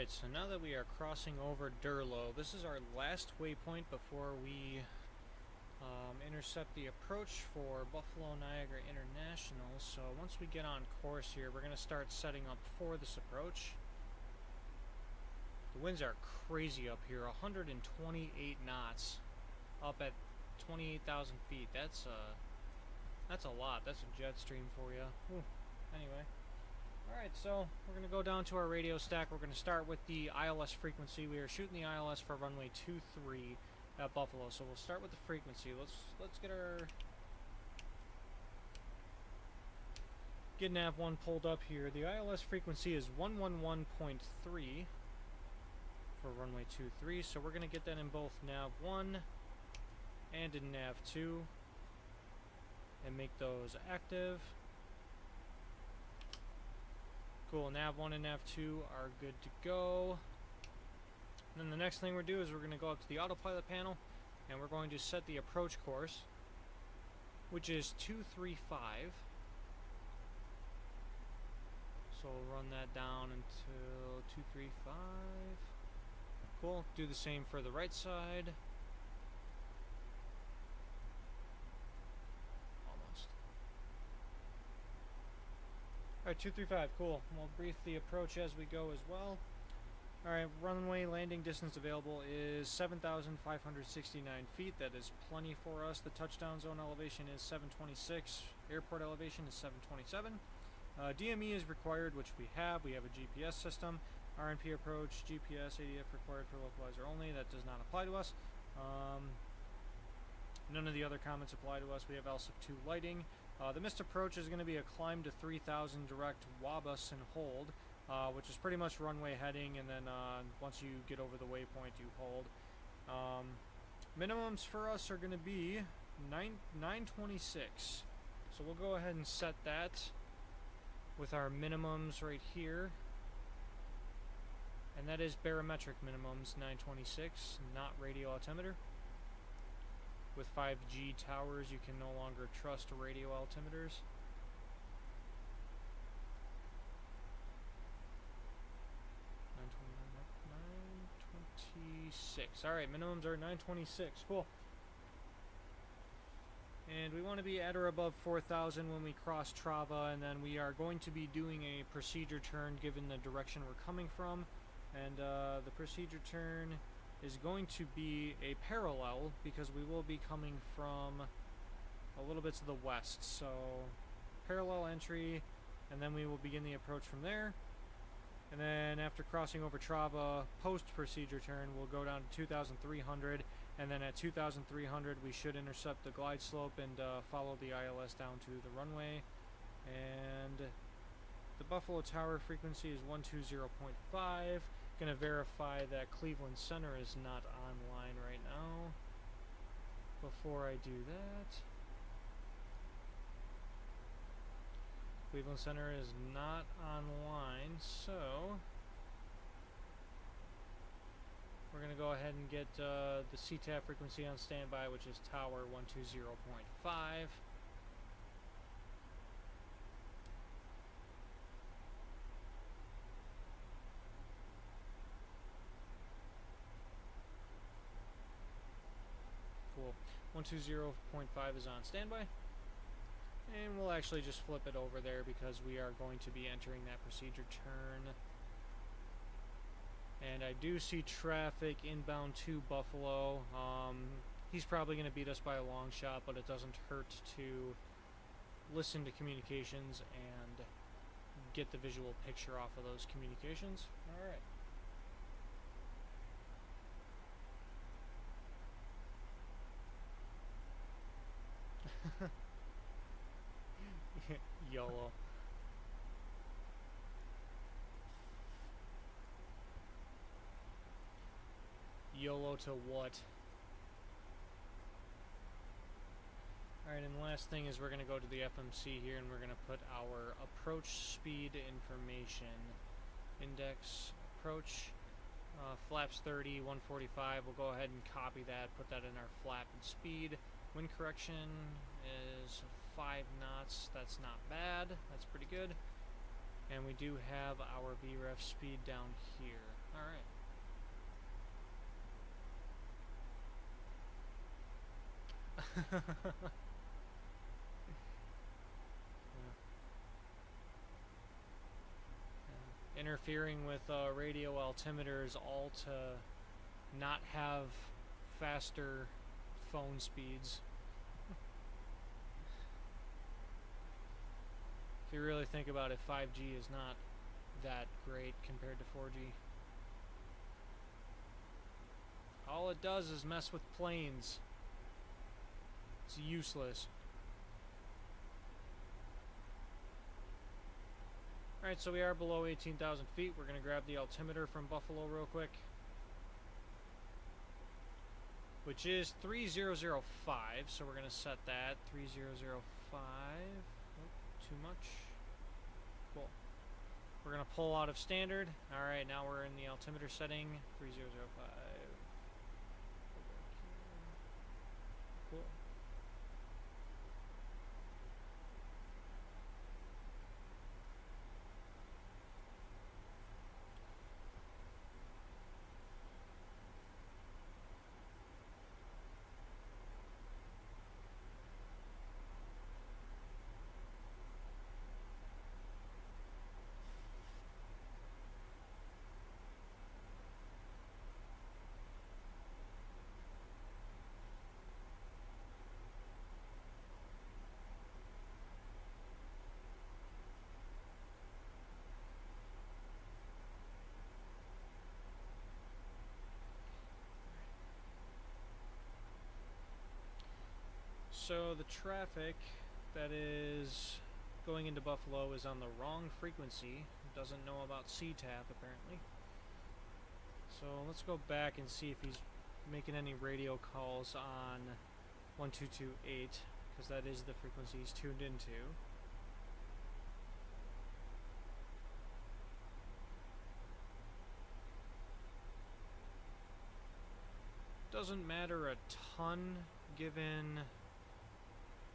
Alright, so now that we are crossing over Durlow, this is our last waypoint before we intercept the approach for Buffalo Niagara International. So once we get on course here, we're going to start setting up for this approach. The winds are crazy up here, 128 knots up at 28,000 feet. That's a lot. That's a jet stream for you. Ooh. Anyway. Alright, so we're going to go down to our radio stack. We're going to start with the ILS frequency. We are shooting the ILS for runway 23 at Buffalo. So we'll start with the frequency. Let's get nav1 pulled up here. The ILS frequency is 111.3 for runway 23. So we're going to get that in both nav1 and in nav2 and make those active. Cool, nav1 and nav2 are good to go. And then the next thing we're doing is we're going to go up to the autopilot panel and we're going to set the approach course, which is 235. So we'll run that down until 235. Cool, do the same for the right side. Alright, 235, cool. We'll brief the approach as we go as well. Alright, runway landing distance available is 7,569 feet. That is plenty for us. The touchdown zone elevation is 726. Airport elevation is 727. DME is required, which we have. We have a GPS system. RNP approach, GPS, ADF required for localizer only. That does not apply to us. None of the other comments apply to us. We have LSIP 2 lighting. The missed approach is going to be a climb to 3,000 direct Wabus and hold, which is pretty much runway heading, and then once you get over the waypoint, you hold. Minimums for us are going to be 926. So we'll go ahead and set that with our minimums right here. And that is barometric minimums, 926, not radio altimeter. With 5G towers, you can no longer trust radio altimeters. $926. Alright, minimums are 926. Cool. And we want to be at or above 4,000 when we cross Trava, and then we are going to be doing a procedure turn given the direction we're coming from. And the procedure turn is going to be a parallel because we will be coming from a little bit to the west. So parallel entry, and then we will begin the approach from there. And then after crossing over Trava, post procedure turn, we'll go down to 2,300, and then at 2,300 we should intercept the glide slope and follow the ILS down to the runway. And the Buffalo Tower frequency is 120.5. Going to verify that Cleveland Center is not online right now before I do that. Cleveland Center is not online, so we're going to go ahead and get the CTAF frequency on standby, which is Tower 120.5. Cool. 120.5 is on standby. And we'll actually just flip it over there because we are going to be entering that procedure turn. And I do see traffic inbound to Buffalo. He's probably going to beat us by a long shot, but it doesn't hurt to listen to communications and get the visual picture off of those communications. Alright. YOLO. YOLO to what? Alright, and the last thing is we're going to go to the FMC here and we're going to put our approach speed information. Index approach, flaps 30, 145. We'll go ahead and copy that, put that in our flap and speed. Wind correction is 5 knots. That's not bad. That's pretty good. And we do have our VREF speed down here. Alright. Interfering with radio altimeters, all to not have faster phone speeds. If you really think about it, 5G is not that great compared to 4G. All it does is mess with planes. It's useless. Alright, so we are below 18,000 feet. We're going to grab the altimeter from Buffalo real quick, which is 3005. So we're going to set that 3005. Oh, too much. Cool. We're going to pull out of standard. Alright, now we're in the altimeter setting 3005. Cool. So the traffic that is going into Buffalo is on the wrong frequency. It doesn't know about CTAF apparently. So let's go back and see if he's making any radio calls on 1228, because that is the frequency he's tuned into. Doesn't matter a ton given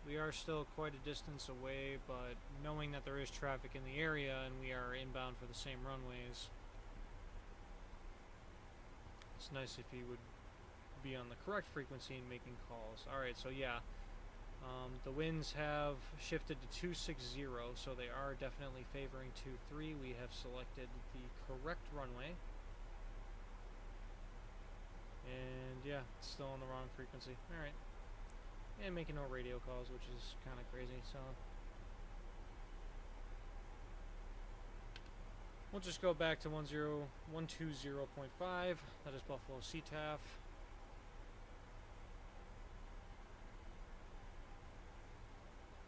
we are still quite a distance away, but knowing that there is traffic in the area and we are inbound for the same runways, it's nice if he would be on the correct frequency and making calls. Alright, so yeah, the winds have shifted to 260, so they are definitely favoring 23. We have selected the correct runway. And yeah, it's still on the wrong frequency. Alright. And making no radio calls, which is kind of crazy, so we'll just go back to 120.5. That is Buffalo CTAF.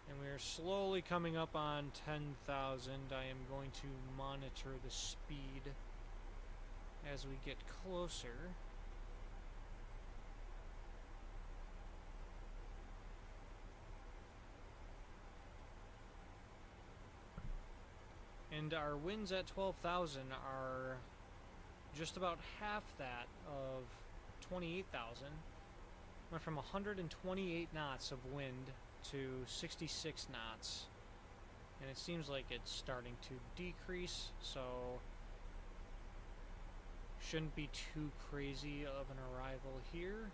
And we are slowly coming up on 10,000. I am going to monitor the speed as we get closer. And our winds at 12,000 are just about half that of 28,000. Went from 128 knots of wind to 66 knots. And it seems like it's starting to decrease, so shouldn't be too crazy of an arrival here.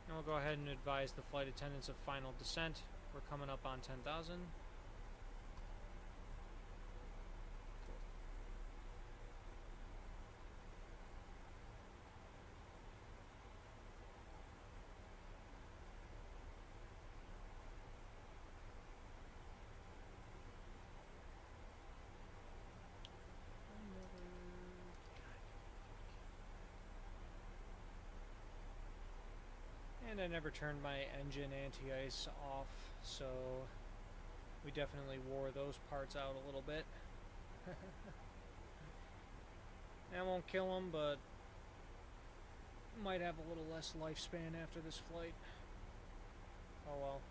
And we'll go ahead and advise the flight attendants of final descent. We're coming up on 10,000. And I never turned my engine anti-ice off, so we definitely wore those parts out a little bit. That won't kill them, but might have a little less lifespan after this flight. Oh well.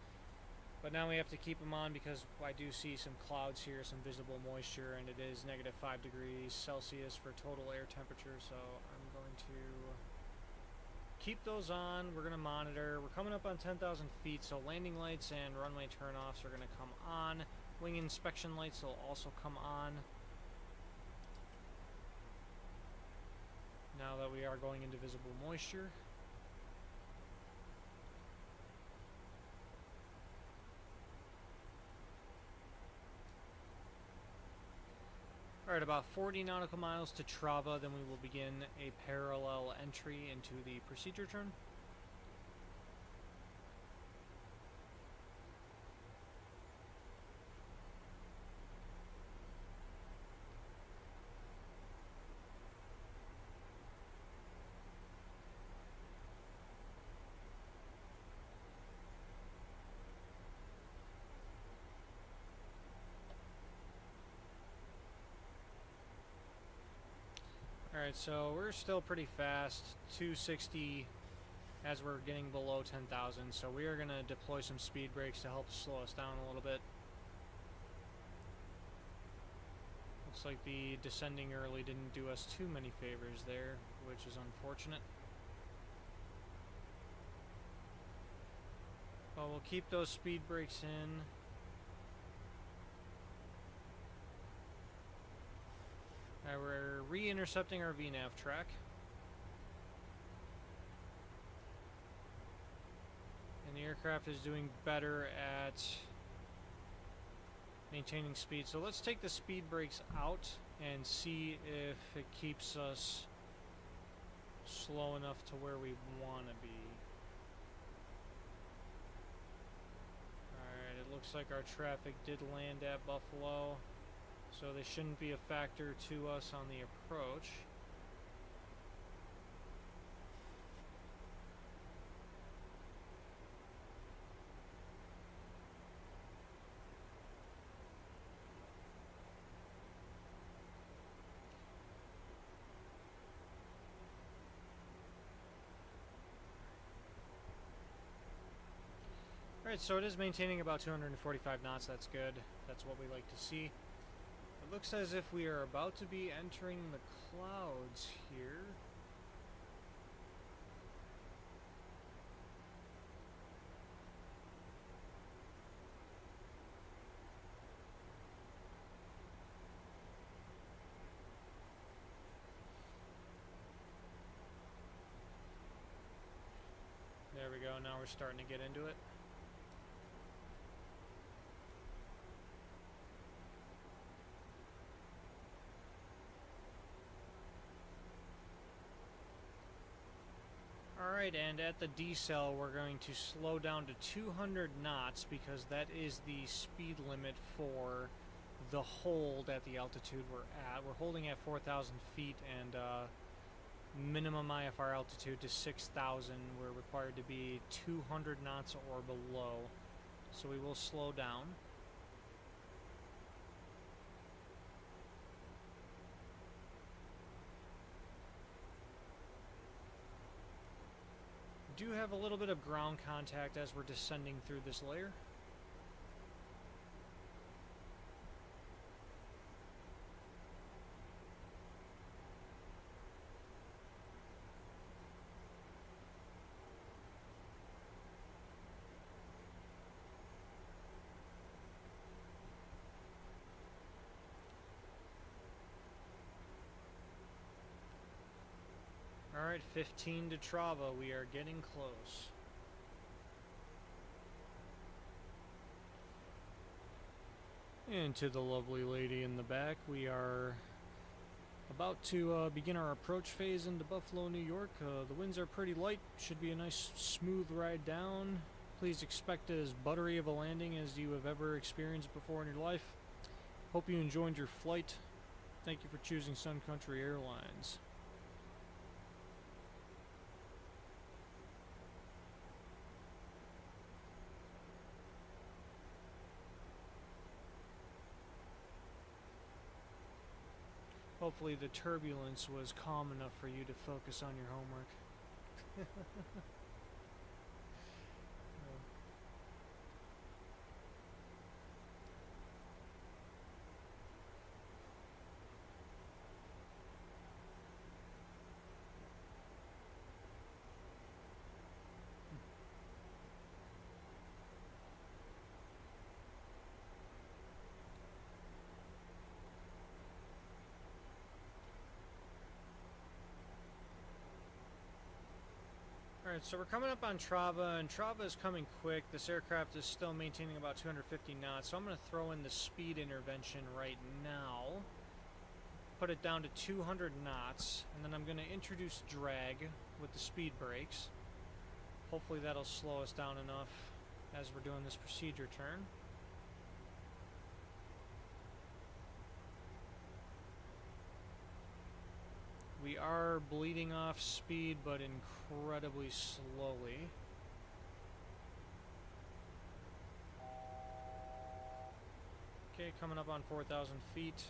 But now we have to keep them on because I do see some clouds here, some visible moisture, and it is -5 degrees Celsius for total air temperature, so I'm going to keep those on. We're going to monitor. We're coming up on 10,000 feet, so landing lights and runway turnoffs are going to come on. Wing inspection lights will also come on. now that we are going into visible moisture. Alright, about 40 nautical miles to Trava, then we will begin a parallel entry into the procedure turn. Alright, so we're still pretty fast, 260 as we're getting below 10,000, so we are going to deploy some speed brakes to help slow us down a little bit. Looks like the descending early didn't do us too many favors there, which is unfortunate. But we'll keep those speed brakes in. We're re-intercepting our VNAV track. And the aircraft is doing better at maintaining speed. So let's take the speed brakes out and see if it keeps us slow enough to where we want to be. Alright, it looks like our traffic did land at Buffalo, so they shouldn't be a factor to us on the approach. Alright, so it is maintaining about 245 knots, that's good. That's what we like to see. It looks as if we are about to be entering the clouds here. There we go, now we're starting to get into it. Alright, and at the decel we're going to slow down to 200 knots because that is the speed limit for the hold at the altitude we're at. We're holding at 4,000 feet and minimum IFR altitude to 6,000. We're required to be 200 knots or below. So we will slow down. We do have a little bit of ground contact as we're descending through this layer. Alright, 15 to Trava. We are getting close. And to the lovely lady in the back, we are about to begin our approach phase into Buffalo, New York. The winds are pretty light. Should be a nice smooth ride down. Please expect as buttery of a landing as you have ever experienced before in your life. Hope you enjoyed your flight. Thank you for choosing Sun Country Airlines. Hopefully the turbulence was calm enough for you to focus on your homework. Alright, so we're coming up on Trava, and Trava is coming quick. This aircraft is still maintaining about 250 knots, so I'm going to throw in the speed intervention right now. Put it down to 200 knots, and then I'm going to introduce drag with the speed brakes. Hopefully that'll slow us down enough as we're doing this procedure turn. We are bleeding off speed, but incredibly slowly. Okay, coming up on 4,000 feet.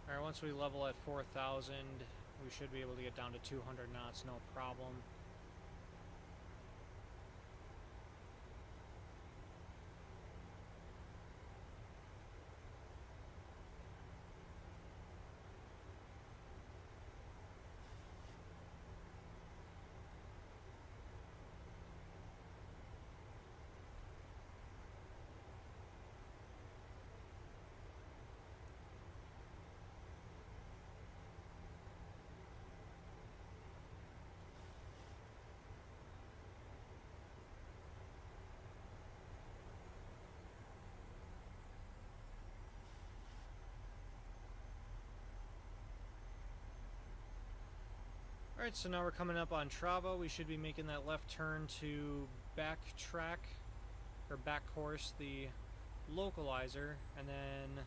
Alright, once we level at 4,000, we should be able to get down to 200 knots, no problem. Alright, so now we're coming up on Trava. We should be making that left turn to backtrack, or back course the localizer, and then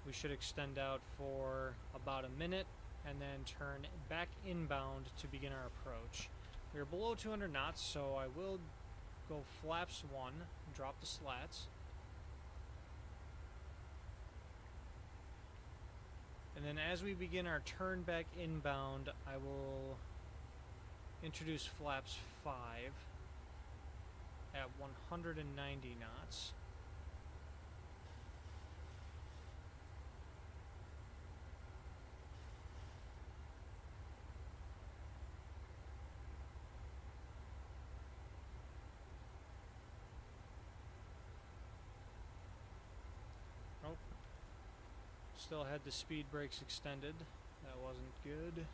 we should extend out for about a minute, and then turn back inbound to begin our approach. We are below 200 knots, so I will go flaps 1, drop the slats. And then as we begin our turn back inbound, I will introduce flaps 5 at 190 knots. Nope. Still had the speed brakes extended. That wasn't good.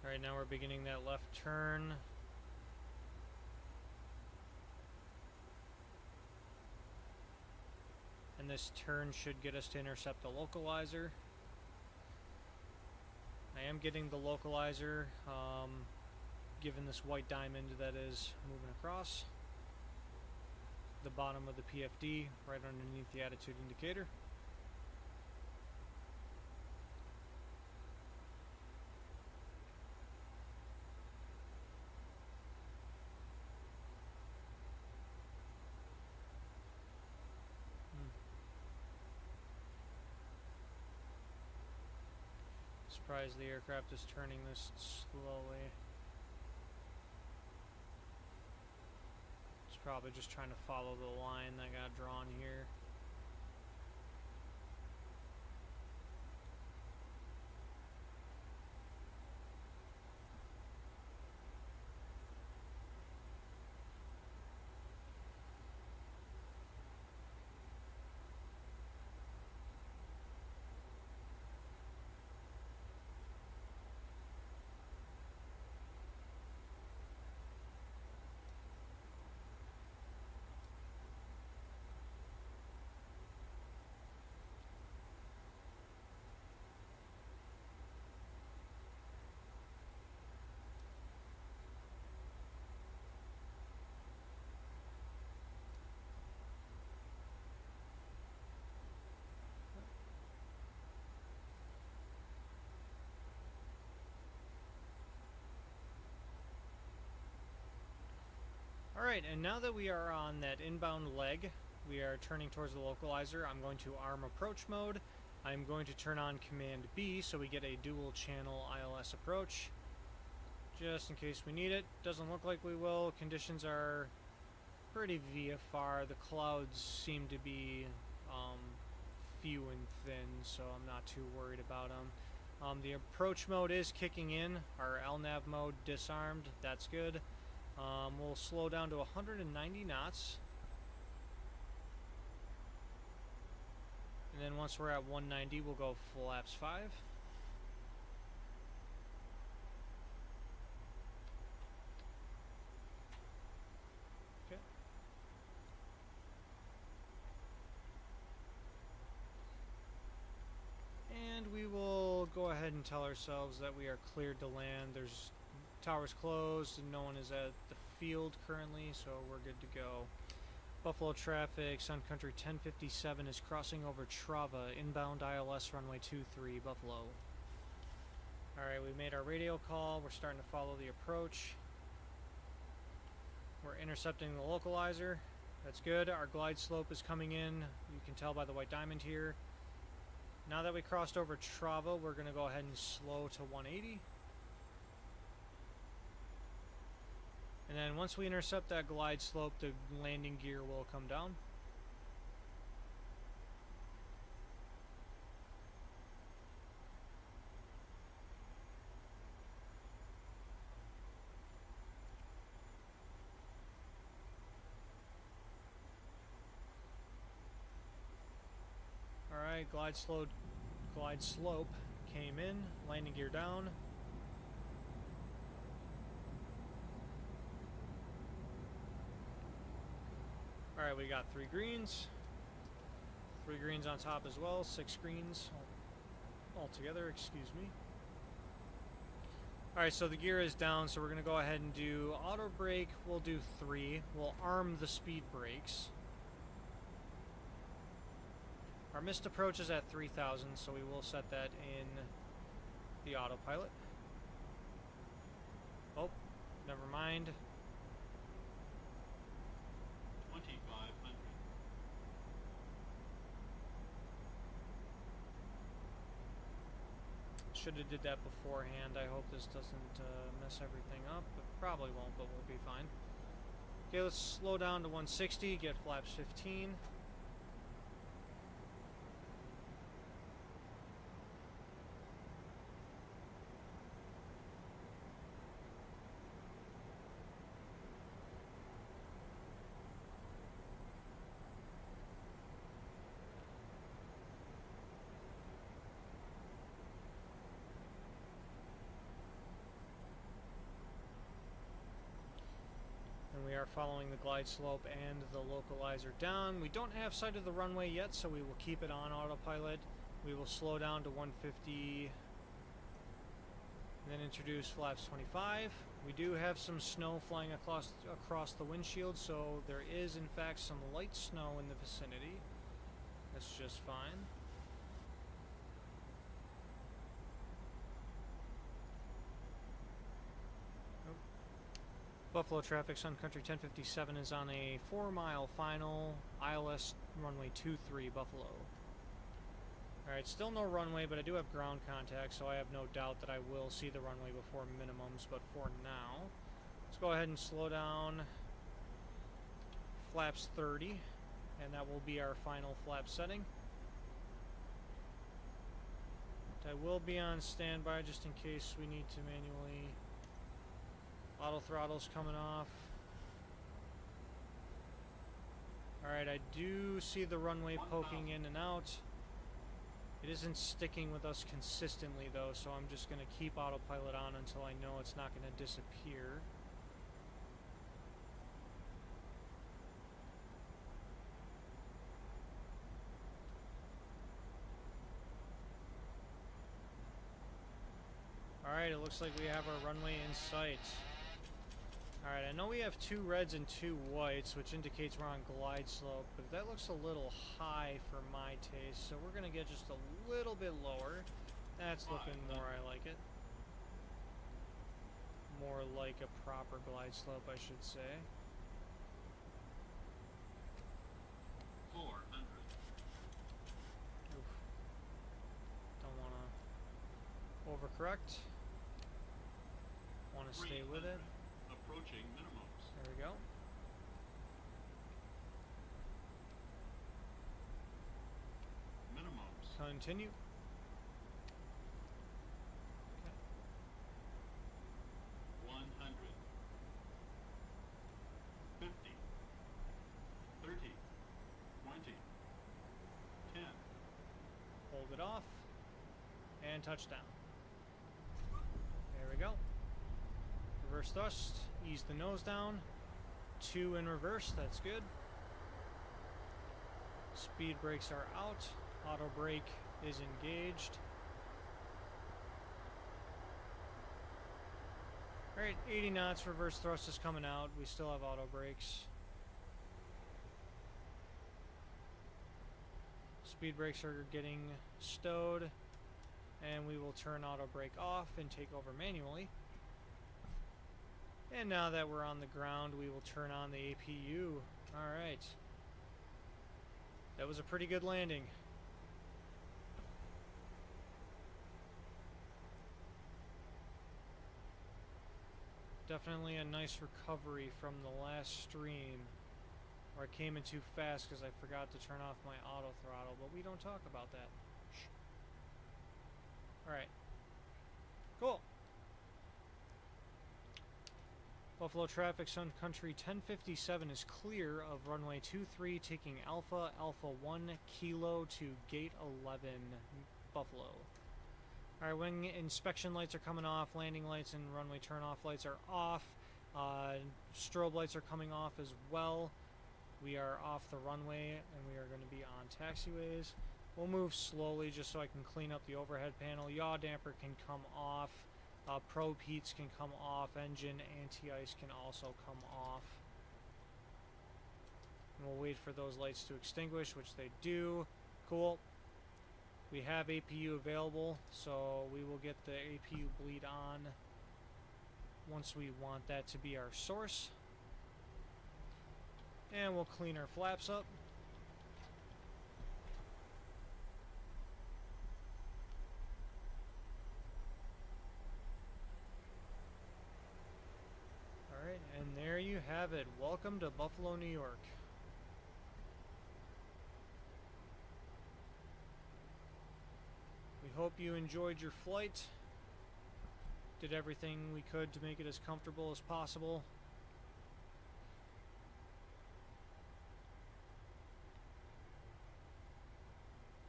Alright, now we're beginning that left turn. And this turn should get us to intercept the localizer. I am getting the localizer, given this white diamond that is moving across the bottom of the PFD, right underneath the attitude indicator. Surprised the aircraft is turning this slowly. It's probably just trying to follow the line that got drawn here. Alright, and now that we are on that inbound leg, we are turning towards the localizer. I'm going to arm approach mode. I'm going to turn on Command B so we get a dual channel ILS approach, just in case we need it. Doesn't look like we will. Conditions are pretty VFR. The clouds seem to be few and thin, so I'm not too worried about them. The approach mode is kicking in. Our LNAV mode disarmed. That's good. We'll slow down to 190 knots. And then once we're at 190, we'll go flaps 5. Okay. And we will go ahead and tell ourselves that we are cleared to land. There's towers closed and no one is at the field currently, so we're good to go. Buffalo traffic, Sun Country 1057 is crossing over Trava, inbound ILS runway 23, Buffalo. Alright, we made our radio call. We're starting to follow the approach. We're intercepting the localizer. That's good. Our glide slope is coming in. You can tell by the white diamond here. Now that we crossed over Trava, we're going to go ahead and slow to 180. And then once we intercept that glide slope, the landing gear will come down. Alright, glide slope came in, landing gear down. Alright, we got 3 greens. 3 greens on top as well, 6 greens altogether, excuse me. Alright, so the gear is down, so we're going to go ahead and do auto brake. We'll do 3. We'll arm the speed brakes. Our missed approach is at 3,000, so we will set that in the autopilot. Oh, never mind. 2,500. Should have did that beforehand. I hope this doesn't mess everything up. It probably won't, but we'll be fine. Okay, let's slow down to 160, get flaps 15. We are following the glide slope and the localizer down. We don't have sight of the runway yet, so we will keep it on autopilot. We will slow down to 150, and then introduce flaps 25. We do have some snow flying across the windshield, so there is in fact some light snow in the vicinity. That's just fine. Buffalo traffic, Sun Country 1057 is on a 4-mile final, ILS runway 23, Buffalo. Alright, still no runway, but I do have ground contact, so I have no doubt that I will see the runway before minimums, but for now, let's go ahead and slow down flaps 30, and that will be our final flap setting. I will be on standby just in case we need to manually... Auto throttle's coming off. Alright, I do see the runway poking in and out. It isn't sticking with us consistently though, so I'm just going to keep autopilot on until I know it's not going to disappear. Alright, it looks like we have our runway in sight. Alright, I know we have 2 reds and 2 whites, which indicates we're on glide slope, but that looks a little high for my taste, so we're going to get just a little bit lower. That's looking more I like it. More like a proper glide slope, I should say. correct. Want to stay with it. 300. Approaching minimums. There we go. Minimums. Continue. Okay. 100. 50. 30. 20. 10. Hold it off. And touchdown. There we go. Reverse thrust. Ease the nose down. 2 in reverse. That's good. Speed brakes are out. Auto brake is engaged. Alright, 80 knots. Reverse thrust is coming out. We still have auto brakes. Speed brakes are getting stowed. And we will turn auto brake off and take over manually. And now that we're on the ground, we will turn on the APU. Alright. That was a pretty good landing. Definitely a nice recovery from the last stream where I came in too fast because I forgot to turn off my auto throttle, but we don't talk about that. Shh. Alright. Cool. Buffalo traffic, Sun Country 1057 is clear of runway 23, taking Alpha, Alpha 1 Kilo to gate 11, Buffalo. Alright, wing inspection lights are coming off, landing lights and runway turn-off lights are off. Strobe lights are coming off as well. We are off the runway and we are going to be on taxiways. We'll move slowly just so I can clean up the overhead panel. Yaw damper can come off. Probe heats can come off. Engine anti-ice can also come off. And we'll wait for those lights to extinguish, which they do. Cool. We have APU available, so we will get the APU bleed on once we want that to be our source. And we'll clean our flaps up. Alright, and there you have it. Welcome to Buffalo, New York. We hope you enjoyed your flight. Did everything we could to make it as comfortable as possible.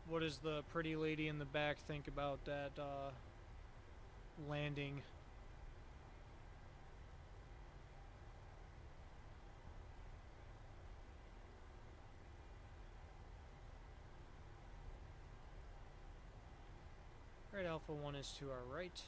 What does the pretty lady in the back think about that landing? Right, Alpha 1 is to our right.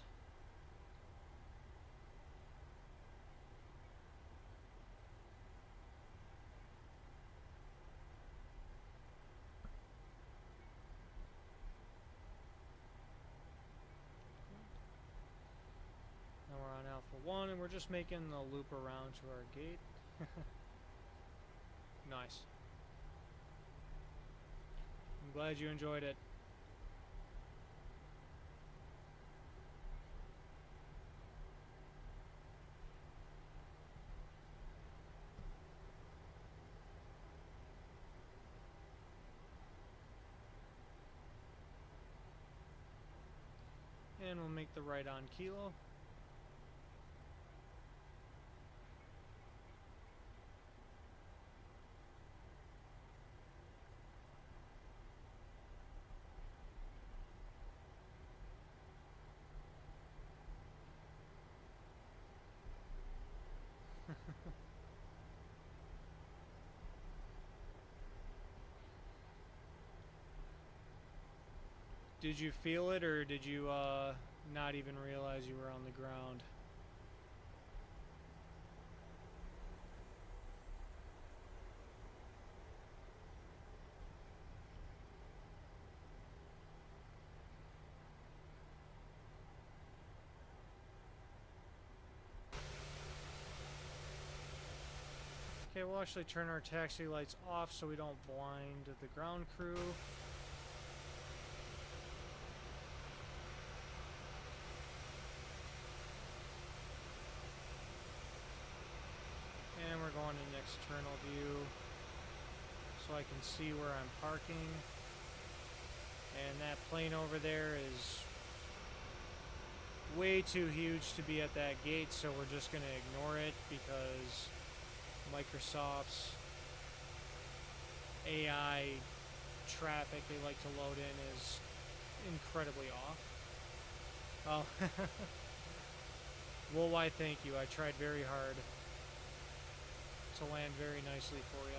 Now we're on Alpha 1 and we're just making the loop around to our gate. Nice. I'm glad you enjoyed it. And we'll make the right on Kilo. Did you feel it, or did you not even realize you were on the ground? Okay, we'll actually turn our taxi lights off so we don't blind the ground crew. external view so I can see where I'm parking. And that plane over there is way too huge to be at that gate, so we're just going to ignore it because Microsoft's AI traffic they like to load in is incredibly off. Oh, well, why thank you. I tried very hard to land very nicely for you.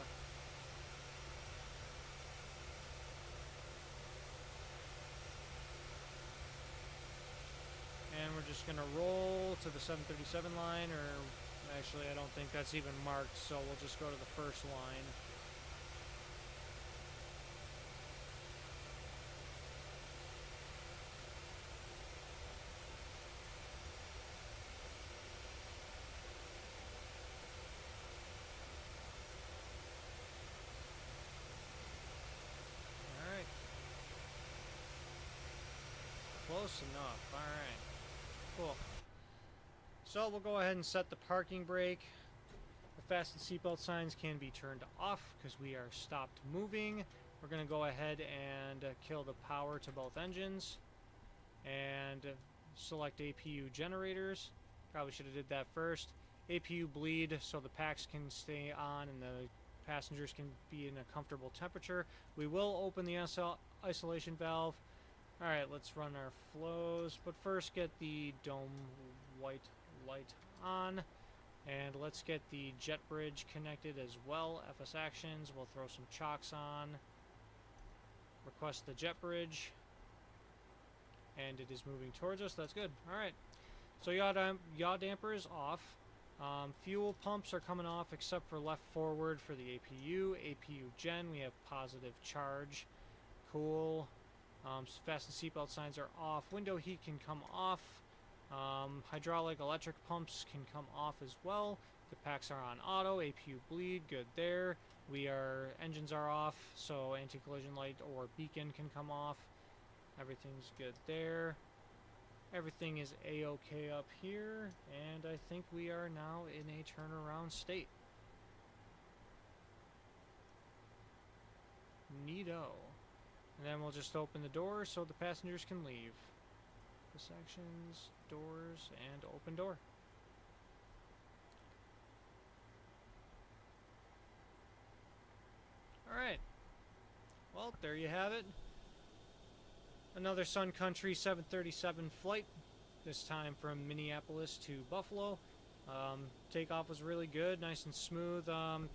And we're just going to roll to the 737 line, or actually I don't think that's even marked, so we'll just go to the first line. Alright. Close enough. Alright. Cool. So we'll go ahead and set the parking brake. The fasten seatbelt signs can be turned off because we are stopped moving. We're going to go ahead and kill the power to both engines and select APU generators. Probably should have did that first. APU bleed so the packs can stay on and the passengers can be in a comfortable temperature. We will open the isolation valve. Alright, let's run our flows, but first get the dome white light on, and let's get the jet bridge connected as well. FS actions, we'll throw some chocks on, request the jet bridge, and it is moving towards us. That's good. Alright, so yaw damper is off. Fuel pumps are coming off except for left forward for the APU gen. We have positive charge. Cool. Fasten seatbelt signs are off. Window heat can come off. Hydraulic electric pumps can come off as well. The packs are on auto. APU bleed, good there. Engines are off, so anti-collision light or beacon can come off. Everything's good there. Everything is a-okay up here, and I think we are now in a turnaround state. Neato. And then we'll just open the door so the passengers can leave. The sections, doors, and open door. Alright. Well, there you have it. Another Sun Country 737 flight, this time from Minneapolis to Buffalo. Takeoff was really good, nice and smooth.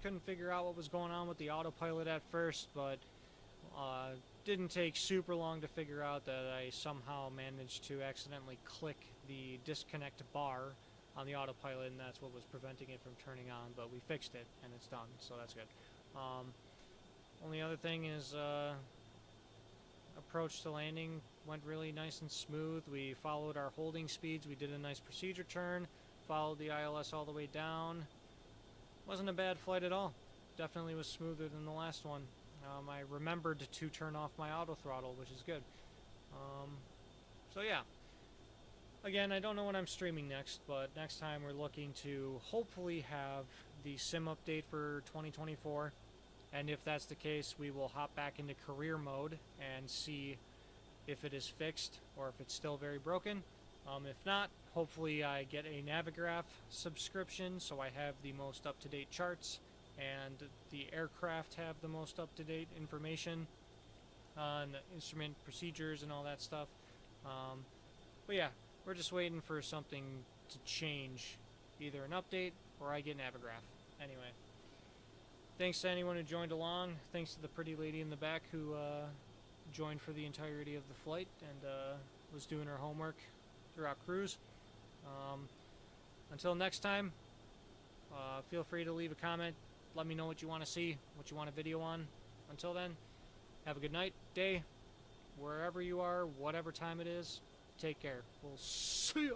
Couldn't figure out what was going on with the autopilot at first, but didn't take super long to figure out that I somehow managed to accidentally click the disconnect bar on the autopilot, and that's what was preventing it from turning on, but we fixed it and it's done, so that's good. Only other thing is approach to landing went really nice and smooth. We followed our holding speeds. We did a nice procedure turn, followed the ILS all the way down. Wasn't a bad flight at all. Definitely was smoother than the last one. I remembered to turn off my auto throttle, which is good. So yeah. Again, I don't know when I'm streaming next, but next time we're looking to hopefully have the sim update for 2024. And if that's the case, we will hop back into career mode and see if it is fixed or if it's still very broken. If not, hopefully I get a Navigraph subscription so I have the most up-to-date charts and the aircraft have the most up-to-date information on instrument procedures and all that stuff. But yeah, we're just waiting for something to change, either an update or I get Navigraph. Anyway, thanks to anyone who joined along. Thanks to the pretty lady in the back who joined for the entirety of the flight and was doing her homework throughout cruise. Until next time, feel free to leave a comment. Let me know what you want to see, what you want a video on. Until then, have a good night, day, wherever you are, whatever time it is. Take care. We'll see ya.